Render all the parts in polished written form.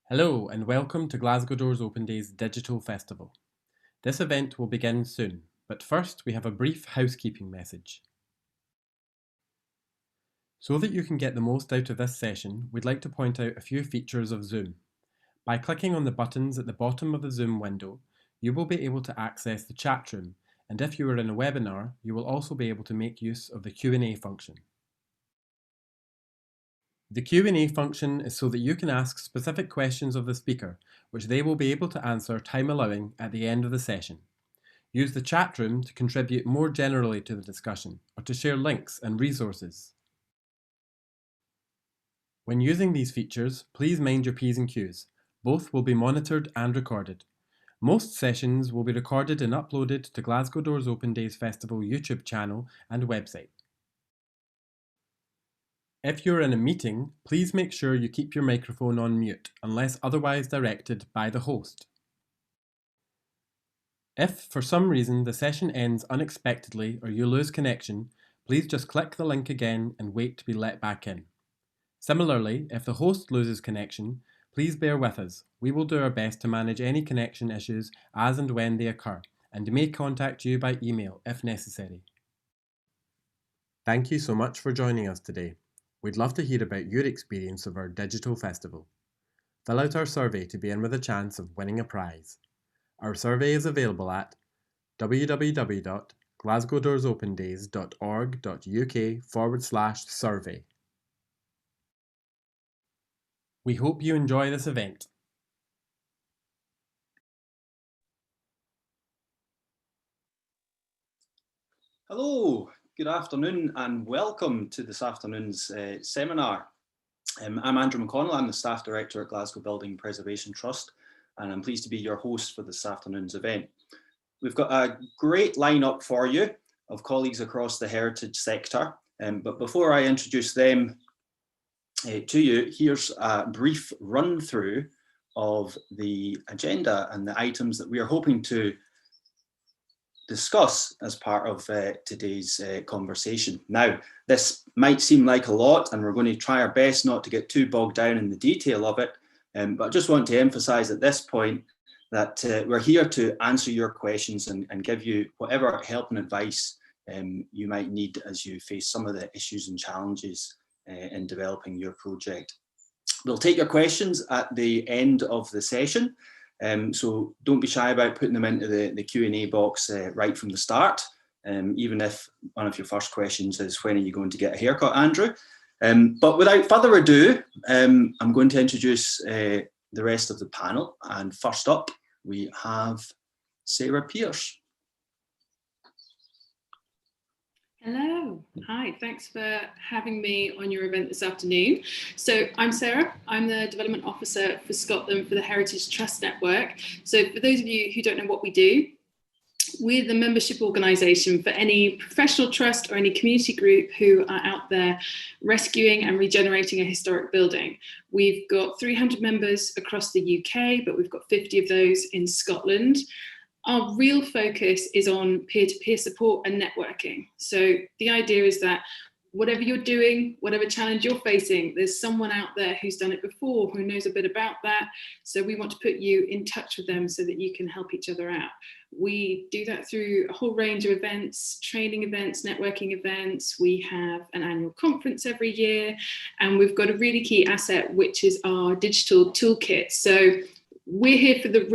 Hello and welcome to Glasgow Doors Open Day's Digital Festival. This event will begin soon, but first we have a brief housekeeping message. So that you can get the most out of this session, we'd like to point out a few features of Zoom. By clicking on the buttons at the bottom of the Zoom window, you will be able to access the chat room, and if you are in a webinar, you will also be able to make use of the Q&A function. The Q&A function is so that you can ask specific questions of the speaker, which they will be able to answer time allowing at the end of the session. Use the chat room to contribute more generally to the discussion or to share links and resources. When using these features, please mind your P's and Q's. Both will be monitored and recorded. Most sessions will be recorded and uploaded to Glasgow Doors Open Days Festival YouTube channel and website. If you're in a meeting, please make sure you keep your microphone on mute unless otherwise directed by the host. If for some reason the session ends unexpectedly or you lose connection, please just click the link again and wait to be let back in. Similarly, if the host loses connection, please bear with us. We will do our best to manage any connection issues as and when they occur, and may contact you by email if necessary. Thank you so much for joining us today. We'd love to hear about your experience of our digital festival. Fill out our survey to be in with a chance of winning a prize. Our survey is available at www.glasgowdoorsopendays.org.uk/survey. We hope you enjoy this event. Hello, good afternoon and welcome to this afternoon's seminar. I'm Andrew McConnell, I'm the Staff Director at Glasgow Building Preservation Trust, and I'm pleased to be your host for this afternoon's event. We've got a great lineup for you of colleagues across the heritage sector, but before I introduce them to you, here's a brief run through of the agenda and the items that we are hoping to discuss as part of today's conversation. Now, this might seem like a lot, and we're going to try our best not to get too bogged down in the detail of it, but I just want to emphasize at this point that we're here to answer your questions and give you whatever help and advice you might need as you face some of the issues and challenges in developing your project. We'll take your questions at the end of the session. So don't be shy about putting them into the Q&A box right from the start, even if one of your first questions is, when are you going to get a haircut, Andrew? But without further ado, I'm going to introduce the rest of the panel. And first up, we have Sarah Pearce. Hello, hi, thanks for having me on your event this afternoon. So I'm Sarah, I'm the Development Officer for Scotland for the Heritage Trust Network. So for those of you who don't know what we do, we're the membership organisation for any professional trust or any community group who are out there rescuing and regenerating a historic building. We've got 300 members across the UK, but we've got 50 of those in Scotland. Our real focus is on peer-to-peer support and networking. So the idea is that whatever you're doing, whatever challenge you're facing, there's someone out there who's done it before, who knows a bit about that. So we want to put you in touch with them so that you can help each other out. We do that through a whole range of events, training events, networking events. We have an annual conference every year, and we've got a really key asset, which is our digital toolkit. So we're here for the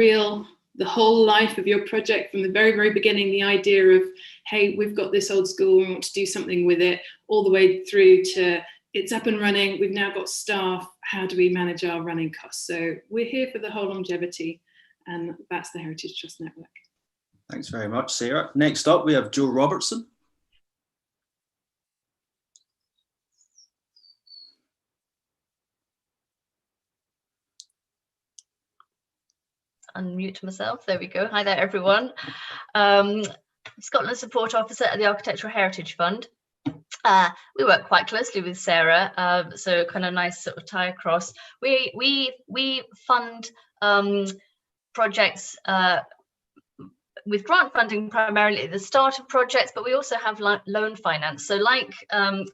whole life of your project from the very, very beginning, the idea of, hey, we've got this old school, we want to do something with it, all the way through to it's up and running, we've now got staff, how do we manage our running costs? So we're here for the whole longevity, and that's the Heritage Trust Network. Thanks very much, Sarah. Next up, we have Jo Robertson. unmute myself. There we go. Hi there, everyone. Scotland Support Officer at the Architectural Heritage Fund. We work quite closely with Sarah, so kind of nice sort of tie across. We fund projects with grant funding primarily at the start of projects, but we also have loan finance. So like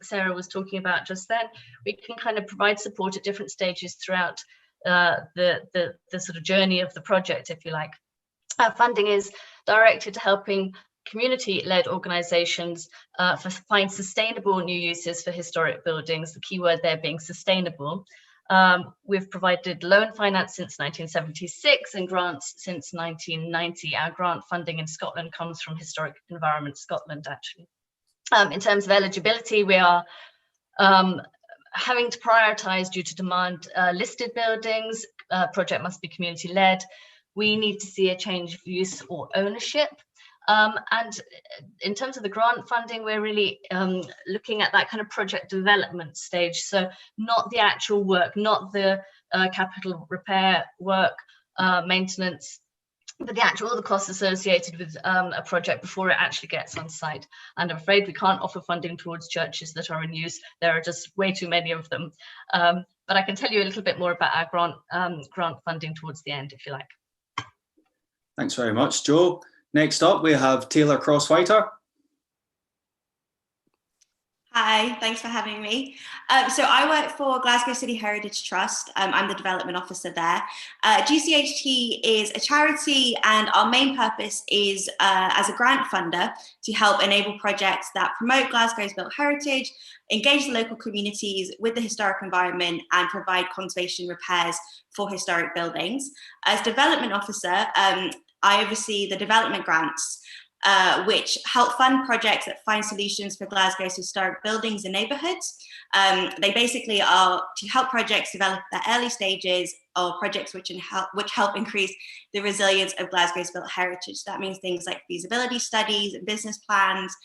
Sarah was talking about just then, we can kind of provide support at different stages throughout the sort of journey of the project, if you like. Funding is directed to helping community-led organisations find sustainable new uses for historic buildings, the key word there being sustainable. We've provided loan finance since 1976 and grants since 1990. Our grant funding in Scotland comes from Historic Environment Scotland, actually. In terms of eligibility, we are having to prioritise due to demand listed buildings. Project must be community-led. We need to see a change of use or ownership. And in terms of the grant funding, we're really looking at that kind of project development stage. So not the actual work, not the capital repair work, maintenance, but all the costs associated with a project before it actually gets on site. And I'm afraid we can't offer funding towards churches that are in use. There are just way too many of them. But I can tell you a little bit more about our grant funding towards the end, if you like. Thanks very much, Joe. Next up, we have Taylor Crosswhiter. Hi, thanks for having me. So I work for Glasgow City Heritage Trust. I'm the development officer there. GCHT is a charity, and our main purpose is as a grant funder to help enable projects that promote Glasgow's built heritage, engage the local communities with the historic environment, and provide conservation repairs for historic buildings. As development officer, I oversee the development grants, which help fund projects that find solutions for Glasgow's historic buildings and neighbourhoods. They basically are to help projects develop at early stages, or projects which help increase the resilience of Glasgow's built heritage. That means things like feasibility studies and business plans.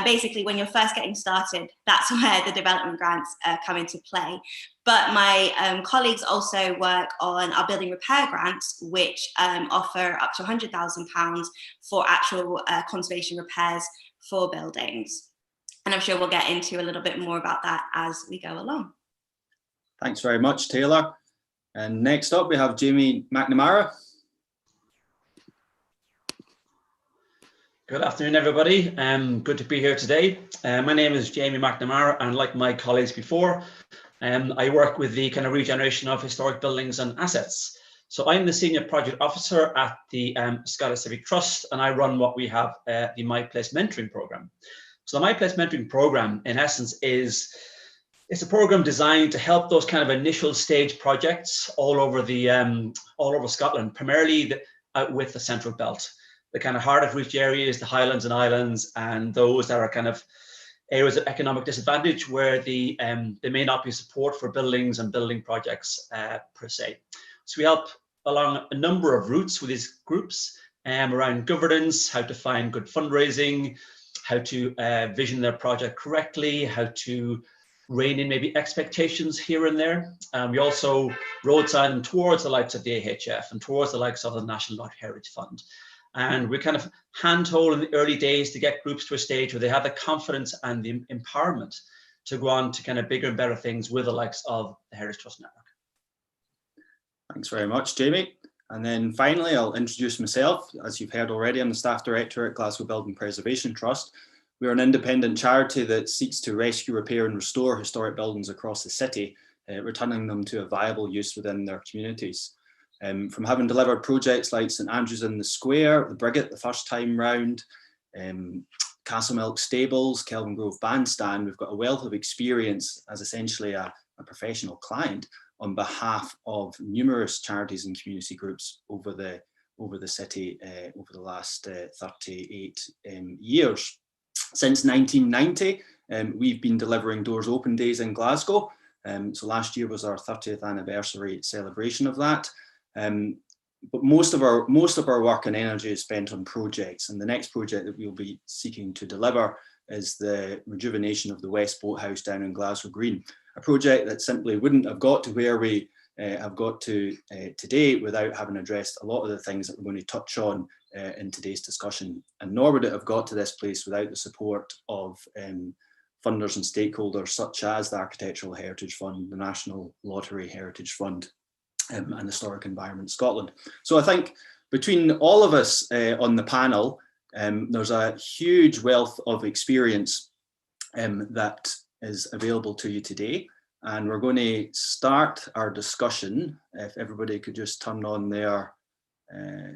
Basically, when you're first getting started, that's where the development grants come into play. But my colleagues also work on our building repair grants, which offer up to £100,000 for actual conservation repairs for buildings. And I'm sure we'll get into a little bit more about that as we go along. Thanks very much, Taylor. And next up, we have Jamie Mcnamara. Good afternoon, everybody. Good to be here today. My name is Jamie Mcnamara, and like my colleagues before, I work with the kind of regeneration of historic buildings and assets. So I'm the Senior Project Officer at the Scottish Civic Trust, and I run what we have the My Place Mentoring Programme. So the My Place Mentoring Programme, in essence, it's a program designed to help those kind of initial stage projects all over Scotland, primarily with the Central Belt. The kind of hard of reach areas, the Highlands and Islands, and those that are kind of areas of economic disadvantage where there may not be support for buildings and building projects per se. So we help along a number of routes with these groups around governance, how to find good fundraising, how to vision their project correctly, how to rein in maybe expectations here and there. We also roadside them towards the likes of the AHF and towards the likes of the National Heritage Fund. And we kind of handhold in the early days to get groups to a stage where they have the confidence and the empowerment to go on to kind of bigger and better things with the likes of the Heritage Trust Network. Thanks very much, Jamie. And then finally, I'll introduce myself. As you've heard already, I'm the Staff Director at Glasgow Building Preservation Trust. We're an independent charity that seeks to rescue, repair and restore historic buildings across the city, returning them to a viable use within their communities. From having delivered projects like St Andrews in the Square, the Brigate the first time round, Castlemilk Stables, Kelvin Grove Bandstand, we've got a wealth of experience as essentially a professional client on behalf of numerous charities and community groups over the city over the last 38 years. Since 1990, we've been delivering Doors Open Days in Glasgow. So last year was our 30th anniversary celebration of that. But most of our work and energy is spent on projects, and the next project that we'll be seeking to deliver is the rejuvenation of the West Boathouse down in Glasgow Green, a project that simply wouldn't have got to where we have got to today without having addressed a lot of the things that we're going to touch on in today's discussion. And nor would it have got to this place without the support of funders and stakeholders such as the Architectural Heritage Fund, the National Lottery Heritage Fund, and Historic Environment Scotland. So I think between all of us on the panel, there's a huge wealth of experience that is available to you today. And we're going to start our discussion. If everybody could just turn on their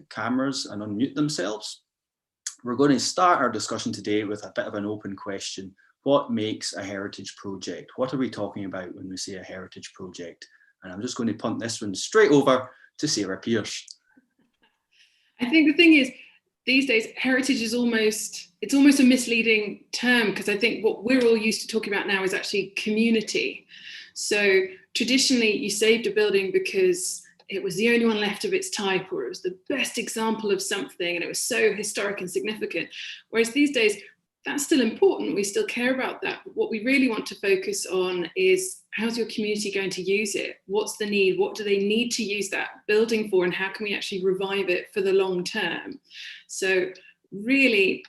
cameras and unmute themselves. We're going to start our discussion today with a bit of an open question. What makes a heritage project? What are we talking about when we say a heritage project? And I'm just going to punt this one straight over to Sarah Pierce. I think the thing is, these days, heritage is almost a misleading term, because I think what we're all used to talking about now is actually community. So traditionally, you saved a building because it was the only one left of its type, or it was the best example of something, and it was so historic and significant. Whereas these days, that's still important. We still care about that. But what we really want to focus on is, how's your community going to use it? What's the need? What do they need to use that building for? And how can we actually revive it for the long term? So really,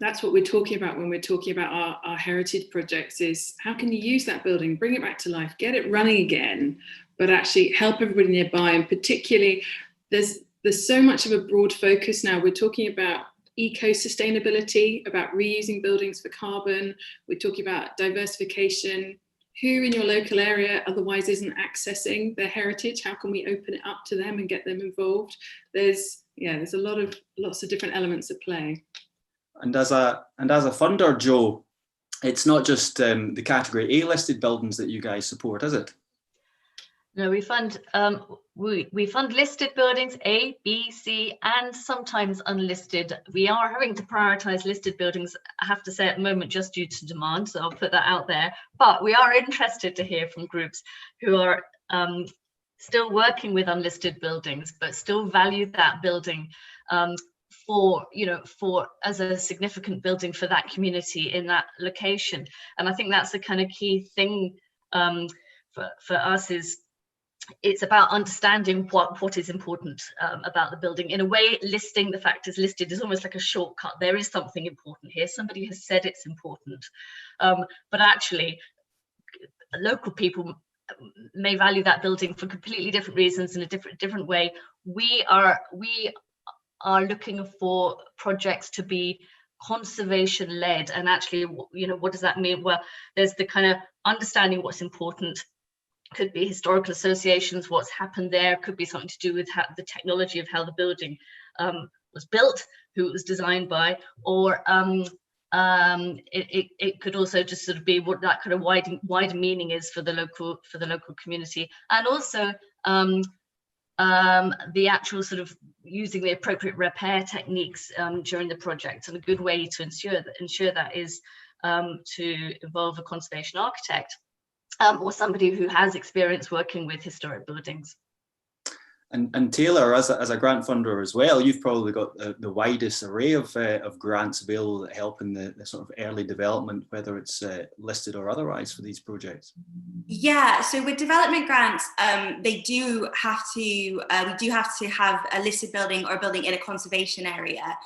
that's what we're talking about when we're talking about our heritage projects, is how can you use that building, bring it back to life, get it running again, but actually help everybody nearby. And particularly, there's so much of a broad focus now. We're talking about eco-sustainability, about reusing buildings for carbon. We're talking about diversification. Who in your local area otherwise isn't accessing their heritage? How can we open it up to them and get them involved? There's lots of different elements at play. And as a funder, Joe, it's not just the category A listed buildings that you guys support, is it? No, we fund listed buildings, A, B, C, and sometimes unlisted. We are having to prioritise listed buildings, I have to say, at the moment, just due to demand, so I'll put that out there. But we are interested to hear from groups who are still working with unlisted buildings, but still value that building for as a significant building for that community in that location. And I think that's the kind of key thing for us, is it's about understanding what is important about the building. In a way, listing the fact is listed is almost like a shortcut. There is something important here. Somebody has said it's important, but actually, local people may value that building for completely different reasons in a different way. We are looking for projects to be conservation led, and actually, what does that mean? Well, there's the kind of understanding what's important. Could be historical associations, what's happened there, could be something to do with how the technology of how the building was built, who it was designed by, or it could also just sort of be what that kind of wider meaning is for the local community, and also the actual sort of using the appropriate repair techniques during the project. And a good way to ensure that is to involve a conservation architect. Or somebody who has experience working with historic buildings. And Taylor, as a grant funder as well, you've probably got the widest array of grants available that help in the sort of early development, whether it's listed or otherwise, for these projects. Yeah, so with development grants, we do have to have a listed building or a building in a conservation area.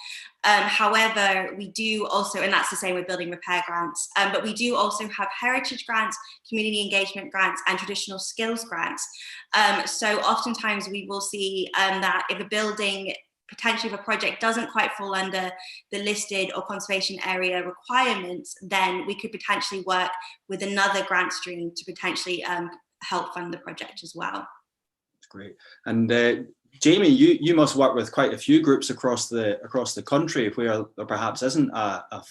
However, we do also, and that's the same with building repair grants, but we do also have heritage grants, community engagement grants, and traditional skills grants. So oftentimes we will see that if a building, potentially if a project doesn't quite fall under the listed or conservation area requirements, then we could potentially work with another grant stream to potentially help fund the project as well. That's great. And Jamie, you must work with quite a few groups across the country where there perhaps isn't a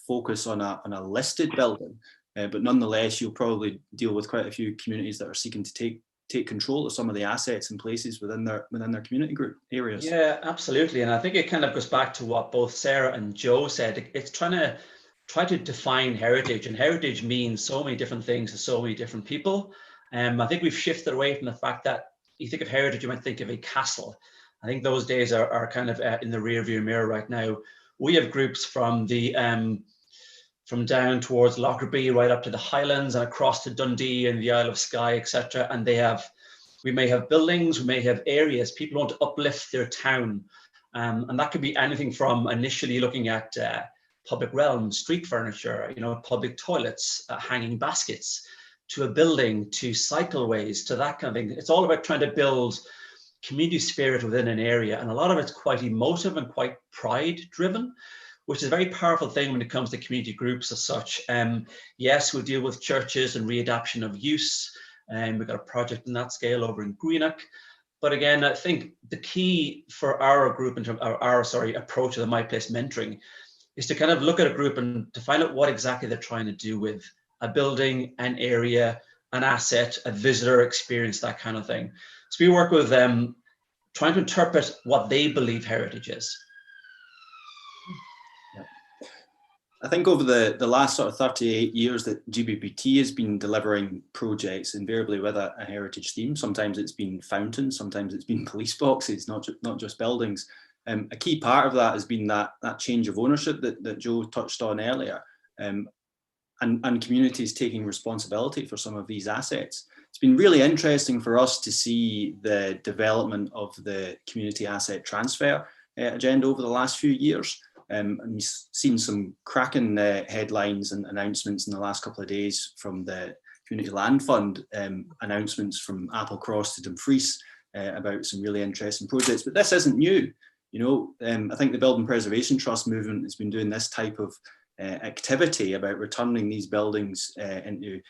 focus on a listed building, but nonetheless you'll probably deal with quite a few communities that are seeking to take control of some of the assets and places within their community group areas. Yeah, absolutely. And I think it kind of goes back to what both Sarah and Joe said. It's try to define heritage, and heritage means so many different things to so many different people. I think we've shifted away from the fact that you think of heritage, you might think of a castle. I think those days are kind of in the rearview mirror right now. We have groups from down towards Lockerbie right up to the Highlands and across to Dundee and the Isle of Skye, etc. And they have We may have buildings, we may have areas, people want to uplift their town. And that could be anything from initially looking at public realms, street furniture, public toilets, hanging baskets, to a building, to cycleways, to that kind of thing. It's all about trying to build community spirit within an area. And a lot of it's quite emotive and quite pride driven, which is a very powerful thing when it comes to community groups as such. Yes, we'll deal with churches and readaptation of use. We've got a project in that scale over in Greenock. But again, I think the key for our group in terms of our approach to the My Place mentoring is to kind of look at a group and to find out what exactly they're trying to do with a building, an area, an asset, a visitor experience, that kind of thing. So we work with them trying to interpret what they believe heritage is. I think over the last sort of 38 years that GBPT has been delivering projects invariably with a heritage theme. Sometimes it's been fountains, sometimes it's been police boxes, not just buildings. A key part of that has been that change of ownership that Joe touched on earlier, and communities taking responsibility for some of these assets. It's been really interesting for us to see the development of the community asset transfer agenda over the last few years. And we've seen some cracking headlines and announcements in the last couple of days from the Community Land Fund, announcements from Applecross to Dumfries about some really interesting projects. But this isn't new. I think the Building Preservation Trust movement has been doing this type of activity about returning these buildings into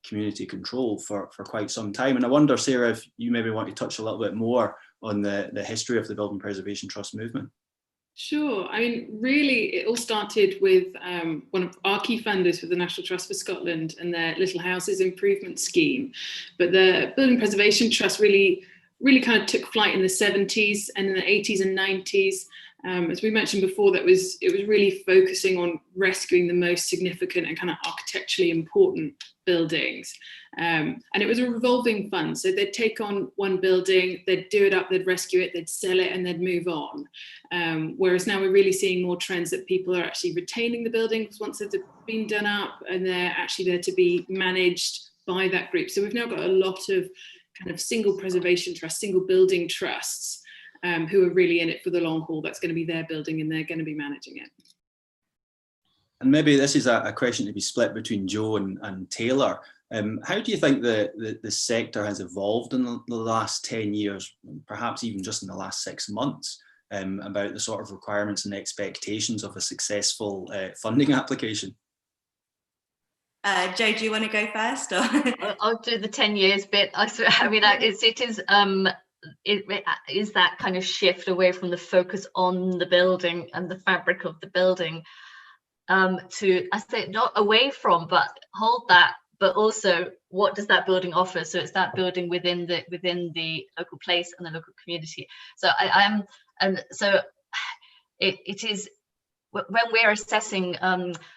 community control for quite some time. And I wonder, Sarah, if you maybe want to touch a little bit more on the history of the Building Preservation Trust movement. Sure. I mean, really, it all started with one of our key funders for the National Trust for Scotland and their Little Houses Improvement Scheme. But the Building Preservation Trust really kind of took flight in the 70s and in the 80s and 90s. As we mentioned before, it was really focusing on rescuing the most significant and kind of architecturally important buildings. And it was a revolving fund. So they'd take on one building, they'd do it up, they'd rescue it, they'd sell it, and they'd move on. Whereas now we're really seeing more trends that people are actually retaining the buildings once they've been done up, and they're actually there to be managed by that group. So we've now got a lot of kind of single preservation trusts, single building trusts, who are really in it for the long haul. That's going to be their building and they're going to be managing it. And maybe this is a question to be split between Joe and Taylor. How do you think the sector has evolved in the last 10 years, perhaps even just in the last 6 months, about the sort of requirements and expectations of a successful funding application? Joe, do you want to go first? Or? I'll do the 10 years bit. I mean, it is that kind of shift away from the focus on the building and the fabric of the building, to, I say, not away from, but hold that, but also what does that building offer? So it's that building within the local place and the local community. So it is, when we're assessing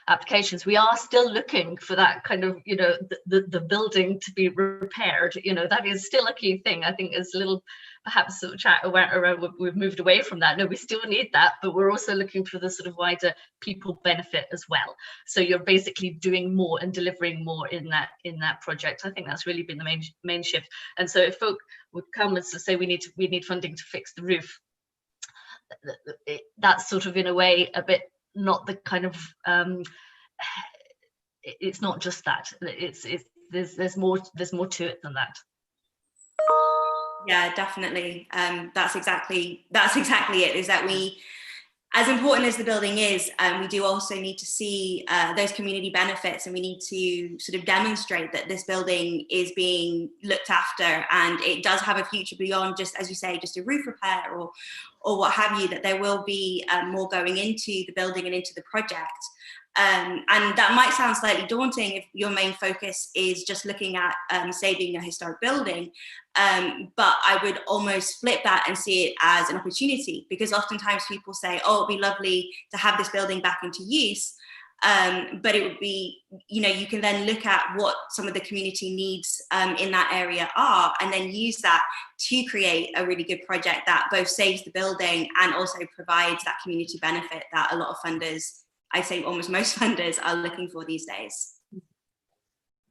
applications, we are still looking for that kind of, the building to be repaired. That is still a key thing. I think there's a little, perhaps, sort of chat around, we've moved away from that. No, we still need that, but we're also looking for the sort of wider people benefit as well. So you're basically doing more and delivering more in that project. I think that's really been the main shift. And so if folk would come and say we need funding to fix the roof, that's sort of in a way a bit not the kind of it's not just that, there's more to it than that. Yeah, definitely. That's exactly it, is that we, as important as the building is, we do also need to see those community benefits, and we need to sort of demonstrate that this building is being looked after and it does have a future beyond just, as you say, just a roof repair or what have you, that there will be more going into the building and into the project. And that might sound slightly daunting if your main focus is just looking at saving a historic building, but I would almost flip that and see it as an opportunity, because oftentimes people say, oh, it'd be lovely to have this building back into use, but it would be, you can then look at what some of the community needs in that area are, and then use that to create a really good project that both saves the building and also provides that community benefit that a lot of funders, I'd say almost most funders, are looking for these days.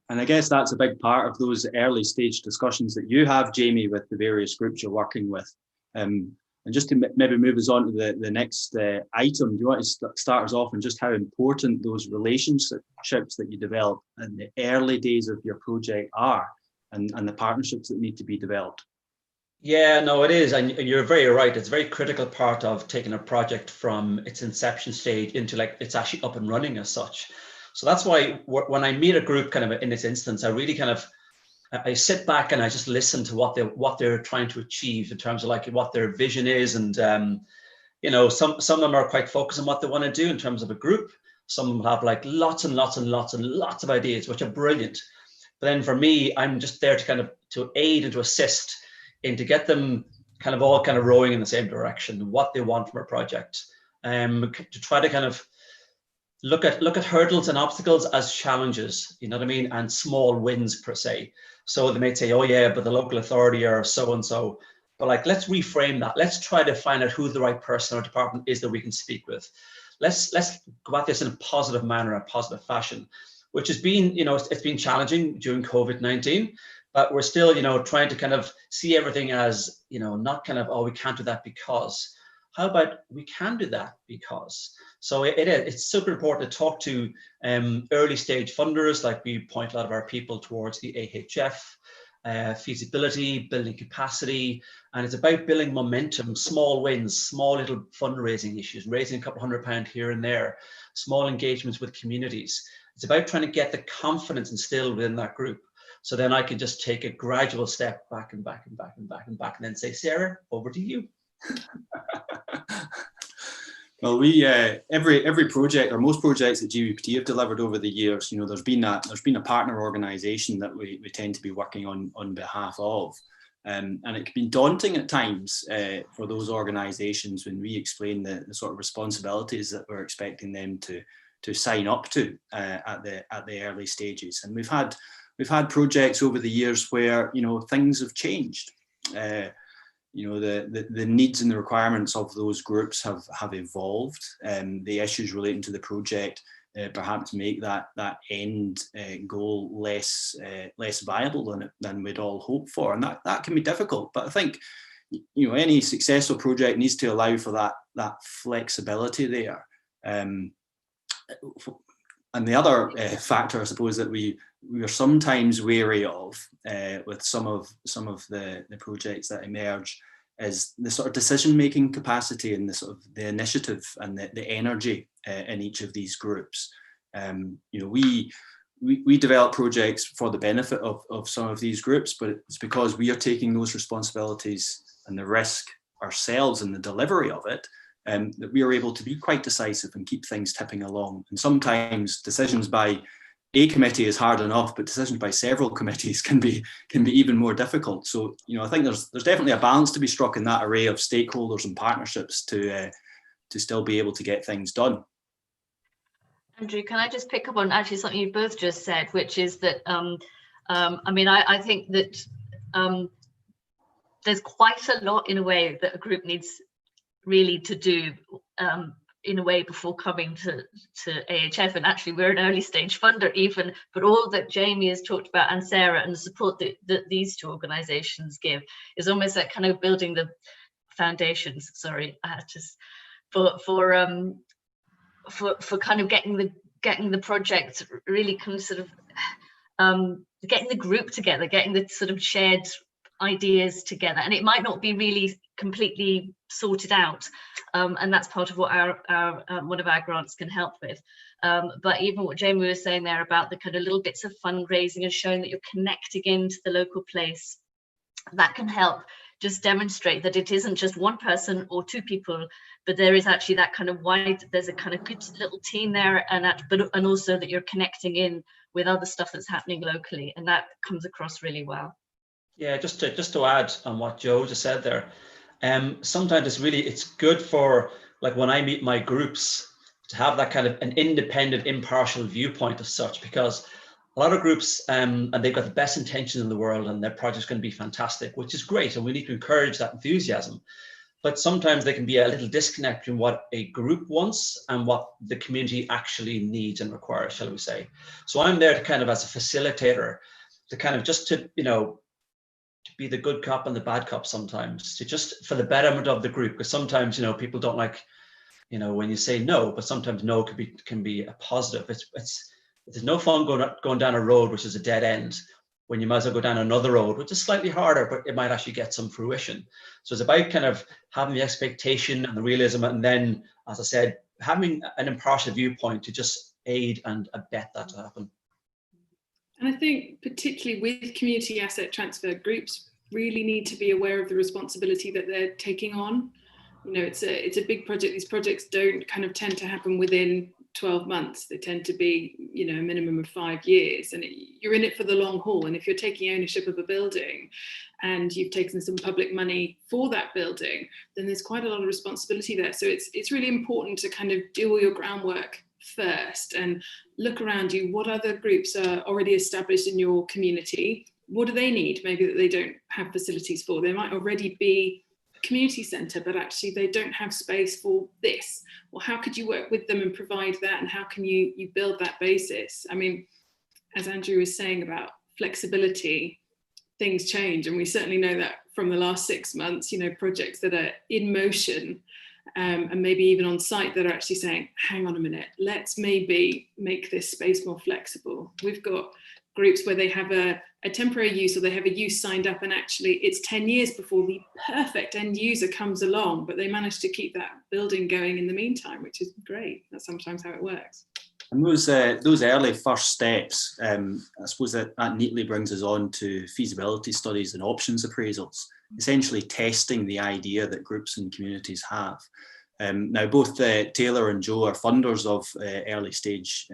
And I guess that's a big part of those early stage discussions that you have, Jamie, with the various groups you're working with. And just to maybe move us on to the next item, do you want to start us off on just how important those relationships that you develop in the early days of your project are, and the partnerships that need to be developed? Yeah, no, it is. And you're very right. It's a very critical part of taking a project from its inception stage into like it's actually up and running as such. So that's why when I meet a group kind of in this instance, I really kind of, I sit back and I just listen to what they're trying to achieve in terms of like what their vision is. And, you know, some of them are quite focused on what they want to do in terms of a group. Some of them have like lots and lots and lots and lots of ideas, which are brilliant. But then for me, I'm just there to kind of to aid and to assist and to get them kind of all kind of rowing in the same direction, what they want from a project, to try to kind of look at hurdles and obstacles as challenges, you know what I mean, and small wins per se. So they may say, oh yeah, but the local authority or so and so, but like let's reframe that. Let's try to find out who the right person or department is that we can speak with. Let's go at this in a positive manner, a positive fashion, which has been, you know, it's been challenging during COVID-19. But we're still, you know, trying to kind of see everything as, you know, not kind of, oh, we can't do that because. How about we can do that because? So it's super important to talk to early stage funders, like we point a lot of our people towards the AHF, feasibility, building capacity, and it's about building momentum, small wins, small little fundraising issues, raising a couple £100 here and there, small engagements with communities. It's about trying to get the confidence instilled within that group. So then I can just take a gradual step back and back and back and back and back, and then say, Sarah, over to you. Well, we every project, or most projects that GWPT have delivered over the years, you know, there's been a partner organisation that we tend to be working on behalf of, and it can be daunting at times for those organisations when we explain the sort of responsibilities that we're expecting them to sign up to at the early stages. And we've had projects over the years where, you know, things have changed. You know, the needs and the requirements of those groups have evolved. The issues relating to the project perhaps make that end goal less viable than we'd all hope for, and that can be difficult. But I think, you know, any successful project needs to allow for that flexibility there. And the other factor, I suppose, that we are sometimes wary of with some of the projects that emerge is the sort of decision-making capacity and the sort of the initiative and the energy in each of these groups. You know, we develop projects for the benefit of some of these groups, but it's because we are taking those responsibilities and the risk ourselves in the delivery of it, that we are able to be quite decisive and keep things tipping along. And sometimes decisions by a committee is hard enough, but decisions by several committees can be even more difficult. So, you know, I think there's definitely a balance to be struck in that array of stakeholders and partnerships to still be able to get things done. Andrew, can I just pick up on actually something you both just said, which is that I mean, I think that there's quite a lot in a way that a group needs really to do in a way before coming to AHF. And actually we're an early stage funder even, but all that Jamie has talked about and Sarah and the support that these two organizations give is almost like kind of building the foundations, sorry, for kind of getting the project really kind of sort of getting the group together, getting the sort of shared ideas together. And it might not be really completely sorted out, and that's part of what our one of our grants can help with. But even what Jamie was saying there about the kind of little bits of fundraising and showing that you're connecting into the local place, that can help just demonstrate that it isn't just one person or two people, but there is actually that kind of there's a kind of good little team there, and also that you're connecting in with other stuff that's happening locally, and that comes across really well. Yeah, just to add on what Joe just said there, sometimes it's good for, like, when I meet my groups to have that kind of an independent, impartial viewpoint as such, because a lot of groups and they've got the best intentions in the world and their project's going to be fantastic, which is great, and we need to encourage that enthusiasm. but sometimes there can be a little disconnect between what a group wants and what the community actually needs and requires, shall we say. So I'm there to kind of, as a facilitator, to kind of just to, to be the good cop and the bad cop sometimes, to just for the betterment of the group, because sometimes, people don't like, when you say no, but sometimes no can be a positive. It's no fun going down a road which is a dead end, when you might as well go down another road, which is slightly harder, but it might actually get some fruition. So it's about kind of having the expectation and the realism, and then, as I said, having an impartial viewpoint to just aid and abet that to happen. And I think particularly with community asset transfer, groups really need to be aware of the responsibility that they're taking on. It's a big project. These projects don't kind of tend to happen within 12 months. They tend to be, a minimum of 5 years, and you're in it for the long haul. And if you're taking ownership of a building and you've taken some public money for that building, then there's quite a lot of responsibility there. So it's really important to kind of do all your groundwork first and look around you. What other groups are already established in your community? What do they need? Maybe that they don't have facilities for. They might already be community centre, but actually they don't have space for this. Well, how could you work with them and provide that, and how can you build that basis? I mean, as Andrew was saying about flexibility, things change, and we certainly know that from the last 6 months. Projects that are in motion and maybe even on site that are actually saying, hang on a minute, let's maybe make this space more flexible. We've got groups where they have a temporary use, or they have a use signed up, and actually it's 10 years before the perfect end user comes along, but they manage to keep that building going in the meantime, which is great. That's sometimes how it works. And those early first steps, I suppose that neatly brings us on to feasibility studies and options appraisals, essentially testing the idea that groups and communities have. Now, both Taylor and Joe are funders of early stage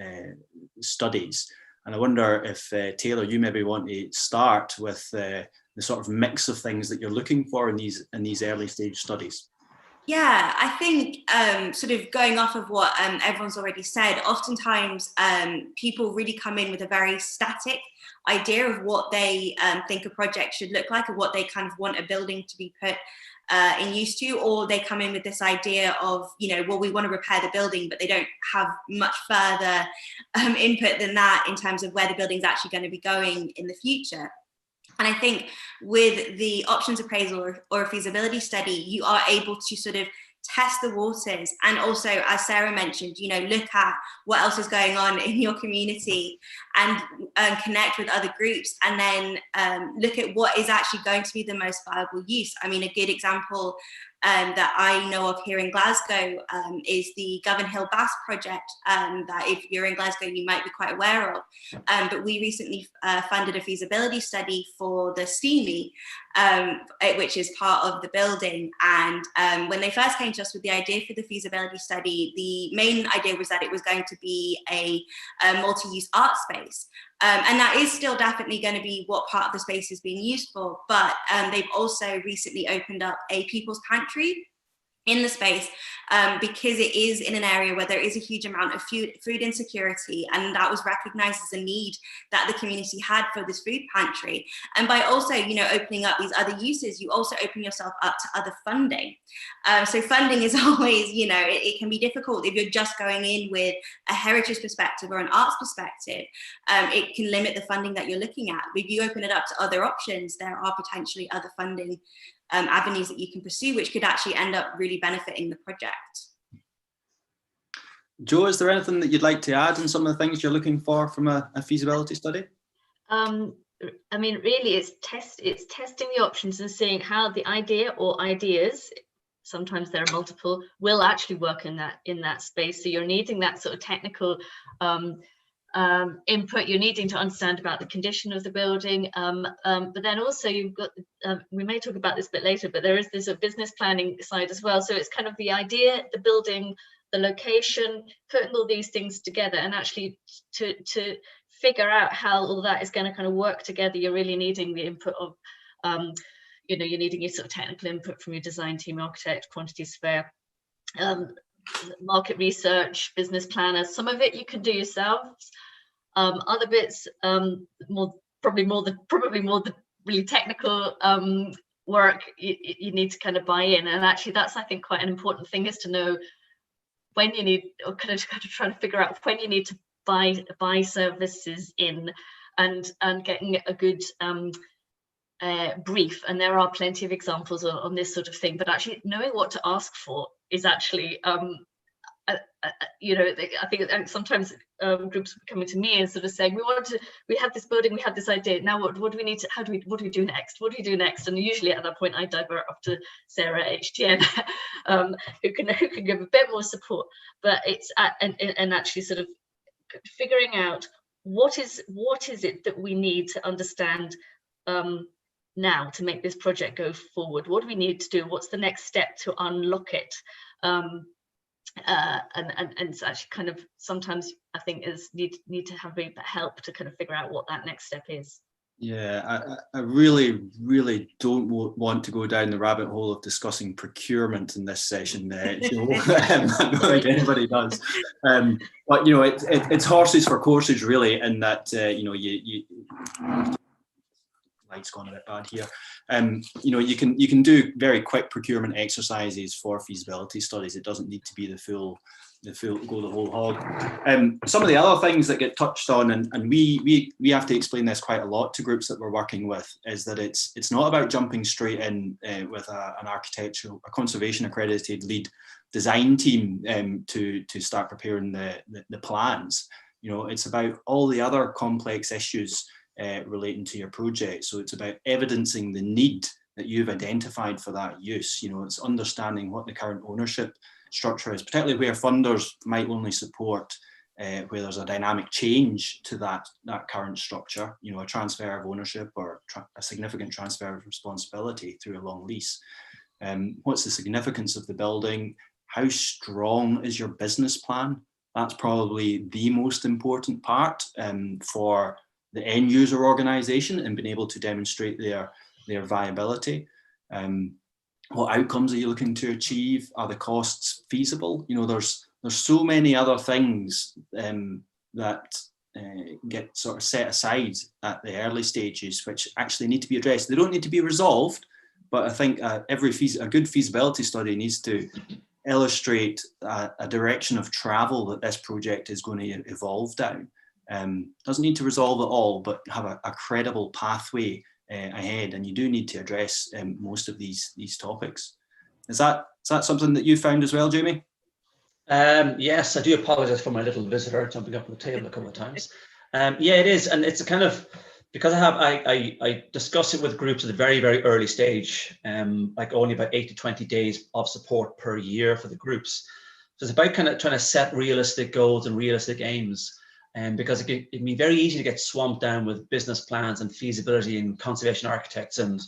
studies. And I wonder if, Taylor, you maybe want to start with the sort of mix of things that you're looking for in these early stage studies. Yeah, I think sort of going off of what everyone's already said, oftentimes people really come in with a very static idea of what they think a project should look like, or what they kind of want a building to be put in use to, or they come in with this idea of, well, we want to repair the building, but they don't have much further input than that in terms of where the building's actually going to be going in the future. And I think with the options appraisal or a feasibility study, you are able to sort of test the waters, and also, as Sarah mentioned, look at what else is going on in your community and connect with other groups, and then look at what is actually going to be the most viable use. I mean, a good example that I know of here in Glasgow is the Govan Hill Bass project that if you're in Glasgow, you might be quite aware of. But we recently funded a feasibility study for the Steamy, which is part of the building. And when they first came to us with the idea for the feasibility study, the main idea was that it was going to be a multi-use art space. And that is still definitely going to be what part of the space is being used for. But they've also recently opened up a people's pantry in the space because it is in an area where there is a huge amount of food insecurity, and that was recognized as a need that the community had for this food pantry. And by also, opening up these other uses, you also open yourself up to other funding. So funding is always, it can be difficult if you're just going in with a heritage perspective or an arts perspective. It can limit the funding that you're looking at. But if you open it up to other options, there are potentially other funding avenues that you can pursue, which could actually end up really benefiting the project. Joe, is there anything that you'd like to add in some of the things you're looking for from a feasibility study? I mean, really, it's testing the options and seeing how the idea or ideas, sometimes there are multiple, will actually work in that space. So you're needing that sort of technical input. You're needing to understand about the condition of the building, but then also you've got, we may talk about this a bit later, but there is this business planning side as well. So it's kind of the idea, the building, the location, putting all these things together, and actually to figure out how all that is going to kind of work together. You're really needing the input of, you're needing your sort of technical input from your design team, architect, quantity surveyor, market research, business planners. Some of it you can do yourselves. Other bits, probably more the really technical work, you need to kind of buy in. And actually that's, I think, quite an important thing, is to know when you need, or kind of trying to figure out when you need to buy services in, and getting a good brief. And there are plenty of examples on this sort of thing, but actually knowing what to ask for is actually you know, I think sometimes groups coming to me and sort of saying, we have this building, we have this idea, now what do we need to, what do we do next, and usually at that point I divert up to Sarah HTN, who can give a bit more support. But it's and actually sort of figuring out what is it that we need to understand now to make this project go forward. What do we need to do? What's the next step to unlock it? And it's actually kind of, sometimes I think need to have a bit of help to kind of figure out what that next step is. Yeah, I really, really don't want to go down the rabbit hole of discussing procurement in this session. I don't think anybody does. But, you know, it's horses for courses, really, in that, you know, you light's gone a bit bad here. You know, you can do very quick procurement exercises for feasibility studies. It doesn't need to be the full go the whole hog. Some of the other things that get touched on, and we have to explain this quite a lot to groups that we're working with, is that it's not about jumping straight in with a conservation accredited lead design team to start preparing the plans. You know, it's about all the other complex issues relating to your project. So it's about evidencing the need that you've identified for that use. You know, it's understanding what the current ownership structure is, particularly where funders might only support where there's a dynamic change to that current structure, you know, a transfer of ownership or a significant transfer of responsibility through a long lease. What's the significance of the building? How strong is your business plan? That's probably the most important part for the end user organization, and being able to demonstrate their viability. What outcomes are you looking to achieve? Are the costs feasible? You know, there's so many other things that get sort of set aside at the early stages, which actually need to be addressed. They don't need to be resolved, but I think a good feasibility study needs to illustrate a direction of travel that this project is going to evolve down. Doesn't need to resolve it all, but have a credible pathway ahead, and you do need to address most of these topics. Is that something that you found as well, Jamie? Yes, I do apologize for my little visitor jumping up on the table a couple of times. Yeah, it is, and it's a kind of, because I discuss it with groups at a very, very early stage, like only about 8 to 20 days of support per year for the groups. So it's about kind of trying to set realistic goals and realistic aims. Because it can be very easy to get swamped down with business plans and feasibility and conservation architects, and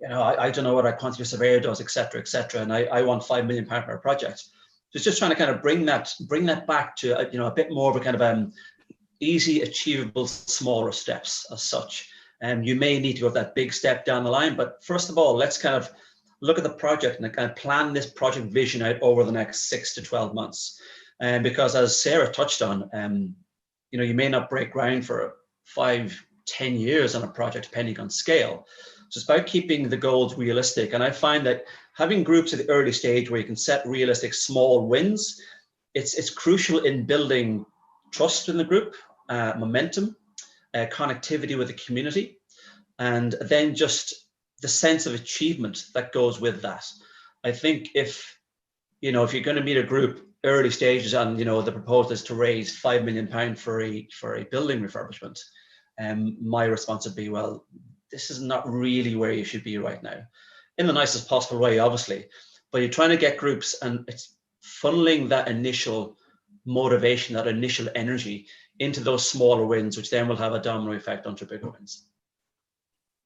you know, I don't know what a quantity surveyor does, etc., and I want £5 million per project. So it's just trying to kind of bring that back to you know, a bit more of a kind of easy, achievable, smaller steps as such. You may need to go that big step down the line, but first of all, let's kind of look at the project and kind of plan this project vision out over the next 6 to 12 months. Because as Sarah touched on, you know, you may not break ground for 5-10 years on a project, depending on scale. So it's about keeping the goals realistic. And I find that having groups at the early stage where you can set realistic small wins, it's crucial in building trust in the group, momentum, connectivity with the community, and then just the sense of achievement that goes with that. I think if you're going to meet a group early stages and, you know, the proposal is to raise £5 million for a building refurbishment, my response would be, well, this is not really where you should be right now, in the nicest possible way, obviously, but you're trying to get groups, and it's funneling that initial motivation, that initial energy into those smaller wins, which then will have a domino effect onto bigger wins.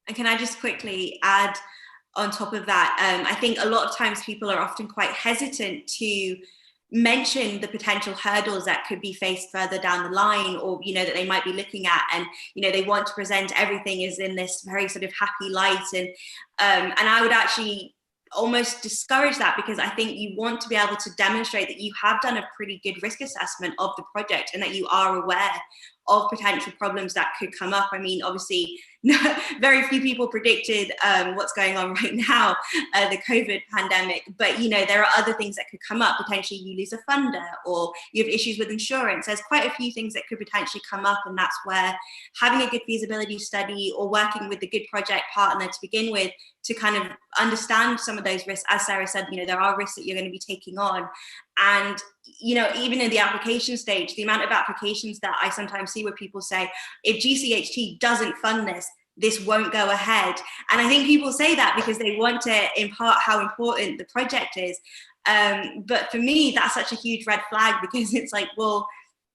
And can I just quickly add on top of that, I think a lot of times people are often quite hesitant to mention the potential hurdles that could be faced further down the line, or, you know, that they might be looking at, and, you know, they want to present everything as in this very sort of happy light, and I would actually almost discourage that, because I think you want to be able to demonstrate that you have done a pretty good risk assessment of the project and that you are aware of potential problems that could come up. I mean, obviously, very few people predicted what's going on right now, the COVID pandemic, but there are other things that could come up. Potentially you lose a funder, or you have issues with insurance. There's quite a few things that could potentially come up, and that's where having a good feasibility study or working with a good project partner to begin with to kind of understand some of those risks. As Sarah said, there are risks that you're going to be taking on. And, even in the application stage, the amount of applications that I sometimes see where people say, if GCHT doesn't fund this won't go ahead. And I think people say that because they want to impart how important the project is. But for me, that's such a huge red flag, because it's like, well,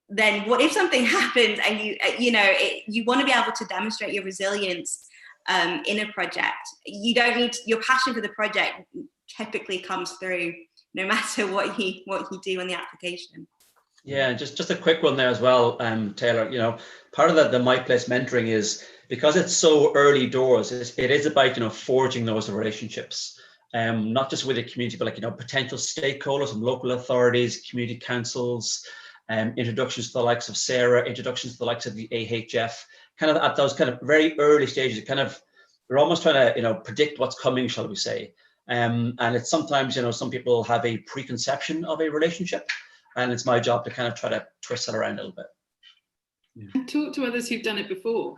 then what if something happens and you want to be able to demonstrate your resilience in a project. You don't need your passion for the project typically comes through no matter what you do in the application. Yeah, just a quick one there as well, Taylor. Part of the My Place mentoring is because it's so early doors. It is about forging those relationships, not just with the community, but potential stakeholders and local authorities, community councils, introductions to the likes of Sarah, introductions to the likes of the AHF. Kind of at those kind of very early stages, we're almost trying to predict what's coming, shall we say? And it's sometimes some people have a preconception of a relationship, and it's my job to kind of try to twist it around a little bit. Yeah. Talk to others who've done it before.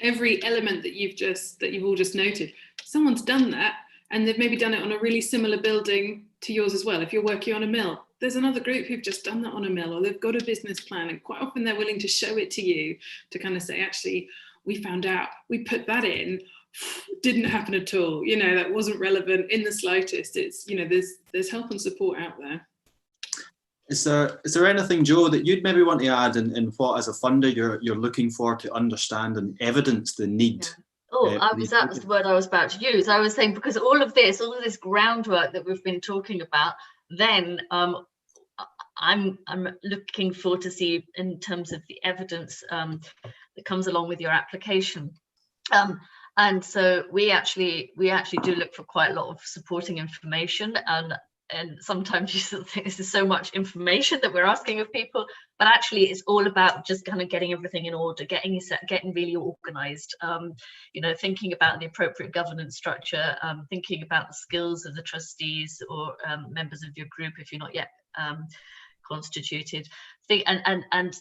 Every element that you've all just noted, someone's done that, and they've maybe done it on a really similar building to yours as well. If you're working on a mill, there's another group who've just done that on a mill, or they've got a business plan, and quite often they're willing to show it to you to kind of say, actually, we found out, we put that in, didn't happen at all. That wasn't relevant in the slightest. It's there's help and support out there. Is there anything, Joe, that you'd maybe want to add in what, as a funder, you're looking for to understand and evidence the need? Yeah. That was the word I was about to use. I was saying, because all of this groundwork that we've been talking about, then I'm looking forward to see in terms of the evidence that comes along with your application. And so we actually do look for quite a lot of supporting information, and sometimes you sort of think this is so much information that we're asking of people, but actually it's all about just kind of getting everything in order, getting really organized, thinking about the appropriate governance structure, thinking about the skills of the trustees or members of your group if you're not yet constituted, and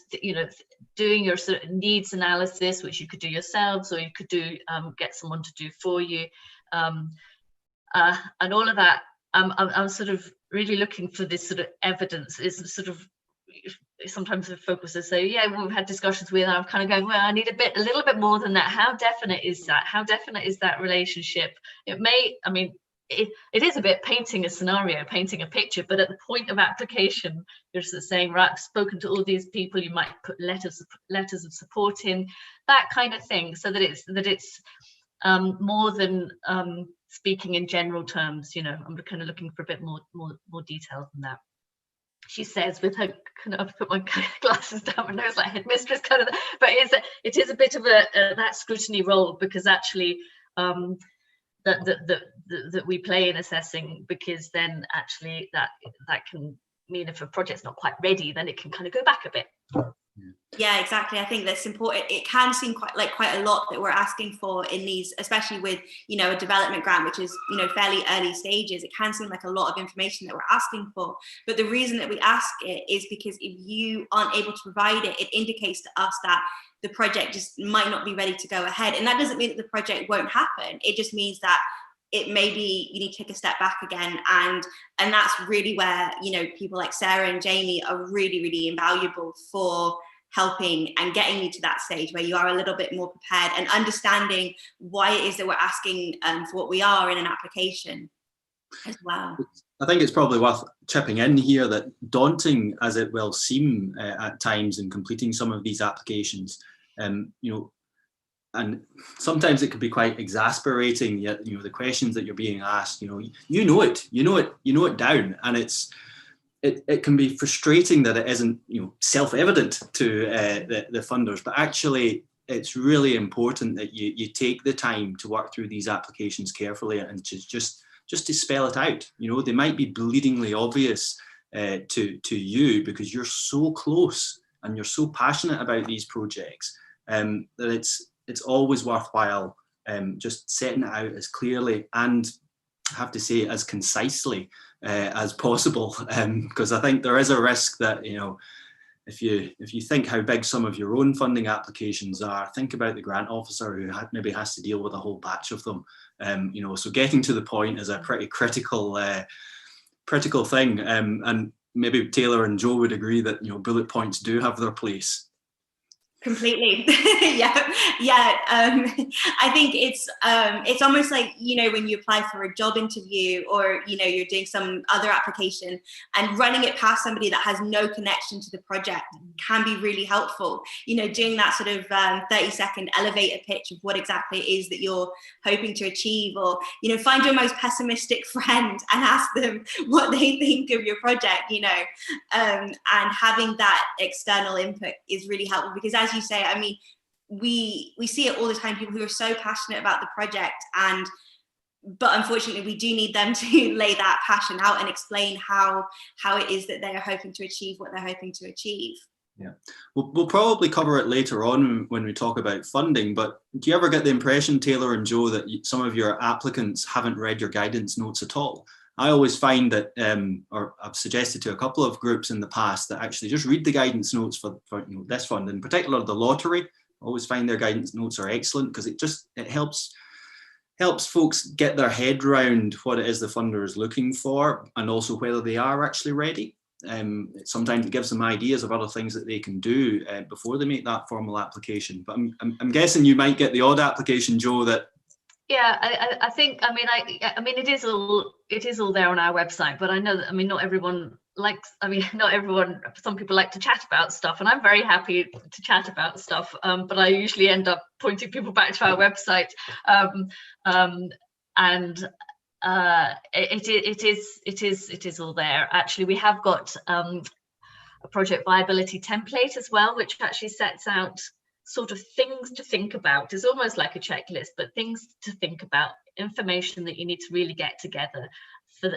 doing your sort of needs analysis, which you could do yourselves, or you could do get someone to do for you, and all of that. I'm sort of really looking for this sort of evidence. Is sort of sometimes the focusers say, yeah, well, we've had discussions with, I'm kind of going, well, I need a little bit more than that. How definite is that? How definite is that relationship? It is a bit painting a scenario, painting a picture, but at the point of application, you're sort of saying, right, I've spoken to all these people. You might put letters of support in, that kind of thing, so that it's more than speaking in general terms. I'm kind of looking for a bit more detail than that. She says, with her kind of, I've put my glasses down my nose like headmistress kind of, but it is a bit of that scrutiny role, because actually that we play in assessing, because then actually that can mean if a project's not quite ready, then it can kind of go back a bit. Yeah, exactly. I think that's important. It can seem quite a lot that we're asking for in these, especially with a development grant, which is fairly early stages. It can seem like a lot of information that we're asking for, but the reason that we ask it is because if you aren't able to provide it, it indicates to us that the project just might not be ready to go ahead. And that doesn't mean that the project won't happen. It just means that it maybe you need to take a step back again, and that's really where people like Sarah and Jamie are really, really invaluable for helping and getting you to that stage where you are a little bit more prepared and understanding why it is that we're asking for what we are in an application as well. I think it's probably worth chipping in here that, daunting as it will seem at times in completing some of these applications, and sometimes it can be quite exasperating. Yet the questions that you're being asked, you know it down, and it can be frustrating that it isn't self-evident to the funders. But actually, it's really important that you take the time to work through these applications carefully and just to spell it out. They might be bleedingly obvious to you because you're so close and you're so passionate about these projects that it's always worthwhile just setting it out as clearly and, I have to say, as concisely as possible, because I think there is a risk that, you know, if you think how big some of your own funding applications are, think about the grant officer who maybe has to deal with a whole batch of them. You know, so getting to the point is a pretty critical thing. And maybe Taylor and Joe would agree that, you know, bullet points do have their place. Completely. Yeah. I think it's almost like, you know, when you apply for a job interview, or, you know, you're doing some other application, and running it past somebody that has no connection to the project can be really helpful. You know, doing that sort of 30-second elevator pitch of what exactly it is that you're hoping to achieve, or, you know, find your most pessimistic friend and ask them what they think of your project, you know, and having that external input is really helpful, because as you say, I mean, we see it all the time, people who are so passionate about the project, but unfortunately we do need them to lay that passion out and explain how it is that they are hoping to achieve what they're hoping to achieve. Yeah, we'll probably cover it later on when we talk about funding, but do you ever get the impression, Taylor and Joe, that some of your applicants haven't read your guidance notes at all? I always find that, or I've suggested to a couple of groups in the past, that actually just read the guidance notes for you know, this fund, in particular the lottery. I always find their guidance notes are excellent, because it helps folks get their head around what it is the funder is looking for, and also whether they are actually ready. Sometimes it gives them ideas of other things that they can do before they make that formal application. But I'm guessing you might get the odd application, Joe, that. Yeah, I think, I mean, it is all there on our website, but I know that, I mean, not everyone likes, some people like to chat about stuff, and I'm very happy to chat about stuff, but I usually end up pointing people back to our website, it is all there. Actually, we have got a project viability template as well, which actually sets out sort of things to think about. It's almost like a checklist, but things to think about, information that you need to really get together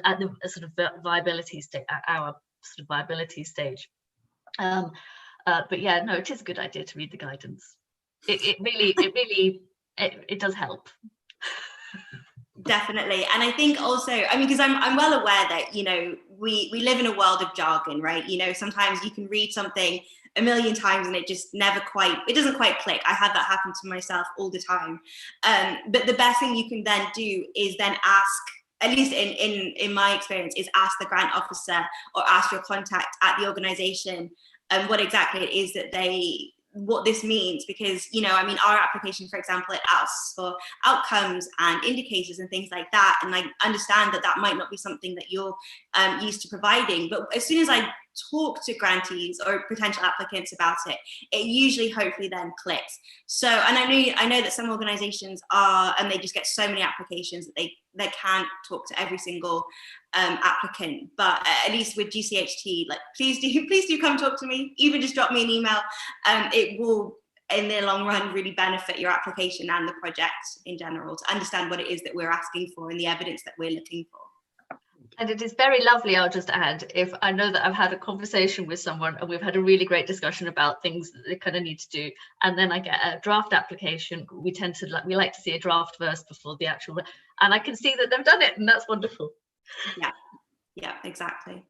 at the sort of viability stage, at our sort of viability stage. But yeah, no, it is a good idea to read the guidance. It really does help. Definitely. And I think also, I mean, because I'm well aware that, you know, we live in a world of jargon, right? You know, sometimes you can read something a million times and it just it doesn't quite click. I had that happen to myself all the time. But the best thing you can then do is then ask, at least in my experience, is ask the grant officer or ask your contact at the organization what exactly it is that what this means, because, you know, I mean, our application, for example, it asks for outcomes and indicators and things like that, and I understand that might not be something that you're used to providing, but as soon as I talk to grantees or potential applicants about it, it usually hopefully then clicks. So, and I know that some organizations are, and they just get so many applications that they can't talk to every single applicant, but at least with GCHT, like, please do come talk to me, even just drop me an email. It will, in the long run, really benefit your application and the project in general, to understand what it is that we're asking for and the evidence that we're looking for. And it is very lovely, I'll just add, if I know that I've had a conversation with someone and we've had a really great discussion about things that they kind of need to do, and then I get a draft application, we like to see a draft first before the actual, and I can see that they've done it, and that's wonderful. Yeah, exactly.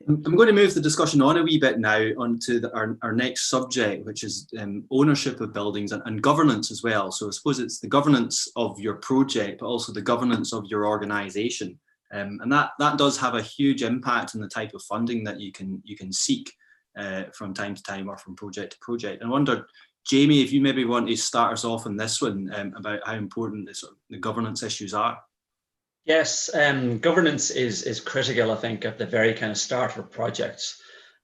I'm going to move the discussion on a wee bit now onto our next subject, which is ownership of buildings and governance as well. So I suppose it's the governance of your project, but also the governance of your organisation. And that does have a huge impact on the type of funding that you can seek from time to time or from project to project. I wonder, Jamie, if you maybe want to start us off on this one about how important the governance issues are. Yes, governance is critical, I think, at the very kind of start of a project.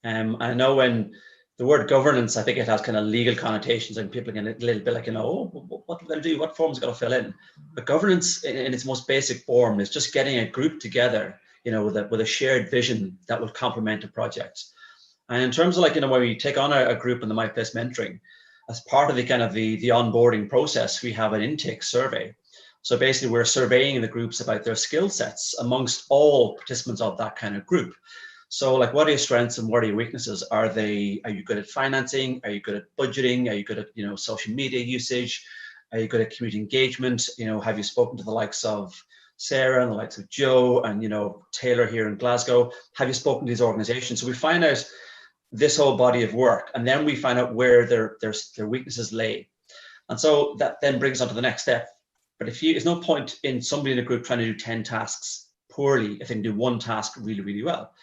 I know when the word governance, I think it has kind of legal connotations, and people get a little bit like, you know, oh, what will I do? What form's got to fill in? But governance, in its most basic form, is just getting a group together, you know, with a shared vision that will complement a project. And in terms of, like, you know, when we take on a group in the My Place mentoring, as part of the kind of the onboarding process, we have an intake survey. So basically, we're surveying the groups about their skill sets amongst all participants of that kind of group. So like, what are your strengths and what are your weaknesses? Are you good at financing? Are you good at budgeting? Are you good at, social media usage? Are you good at community engagement? Have you spoken to the likes of Sarah and the likes of Joe and, Taylor here in Glasgow? Have you spoken to these organizations? So we find out this whole body of work, and then we find out where their weaknesses lay. And so that then brings us on to the next step. But there's no point in somebody in a group trying to do 10 tasks poorly if they can do one task really, really well.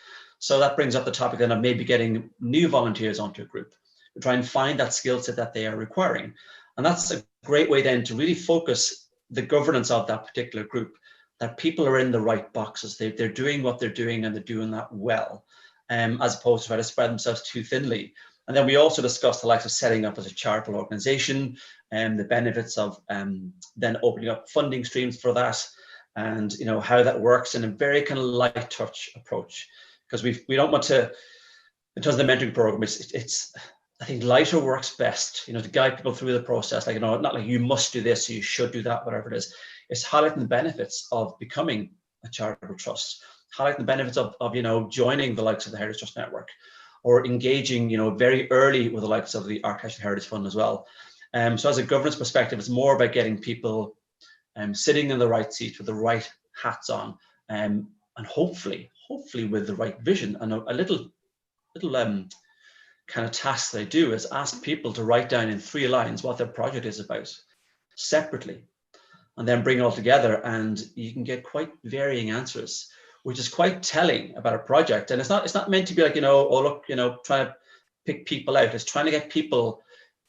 So that brings up the topic then of maybe getting new volunteers onto a group to try and find that skill set that they are requiring. And that's a great way then to really focus the governance of that particular group, that people are in the right boxes. They're doing what they're doing and they're doing that well, as opposed to try to spread themselves too thinly. And then we also discussed the likes of setting up as a charitable organization and the benefits of then opening up funding streams for that, and how that works in a very kind of light touch approach, because we don't want to, in terms of the mentoring program, it's I think lighter works best, to guide people through the process. Like, not like you must do this, you should do that, whatever it is. It's highlighting the benefits of becoming a charitable trust, highlighting the benefits of joining the likes of the Heritage Trust Network, or engaging, very early with the likes of the Architectural Heritage Fund as well. So as a governance perspective, it's more about getting people sitting in the right seat with the right hats on, and hopefully with the right vision. And a little kind of task they do is ask people to write down in 3 lines what their project is about separately, and then bring it all together, and you can get quite varying answers, which is quite telling about a project. And it's not meant to be like, oh look, trying to pick people out. It's trying to get people,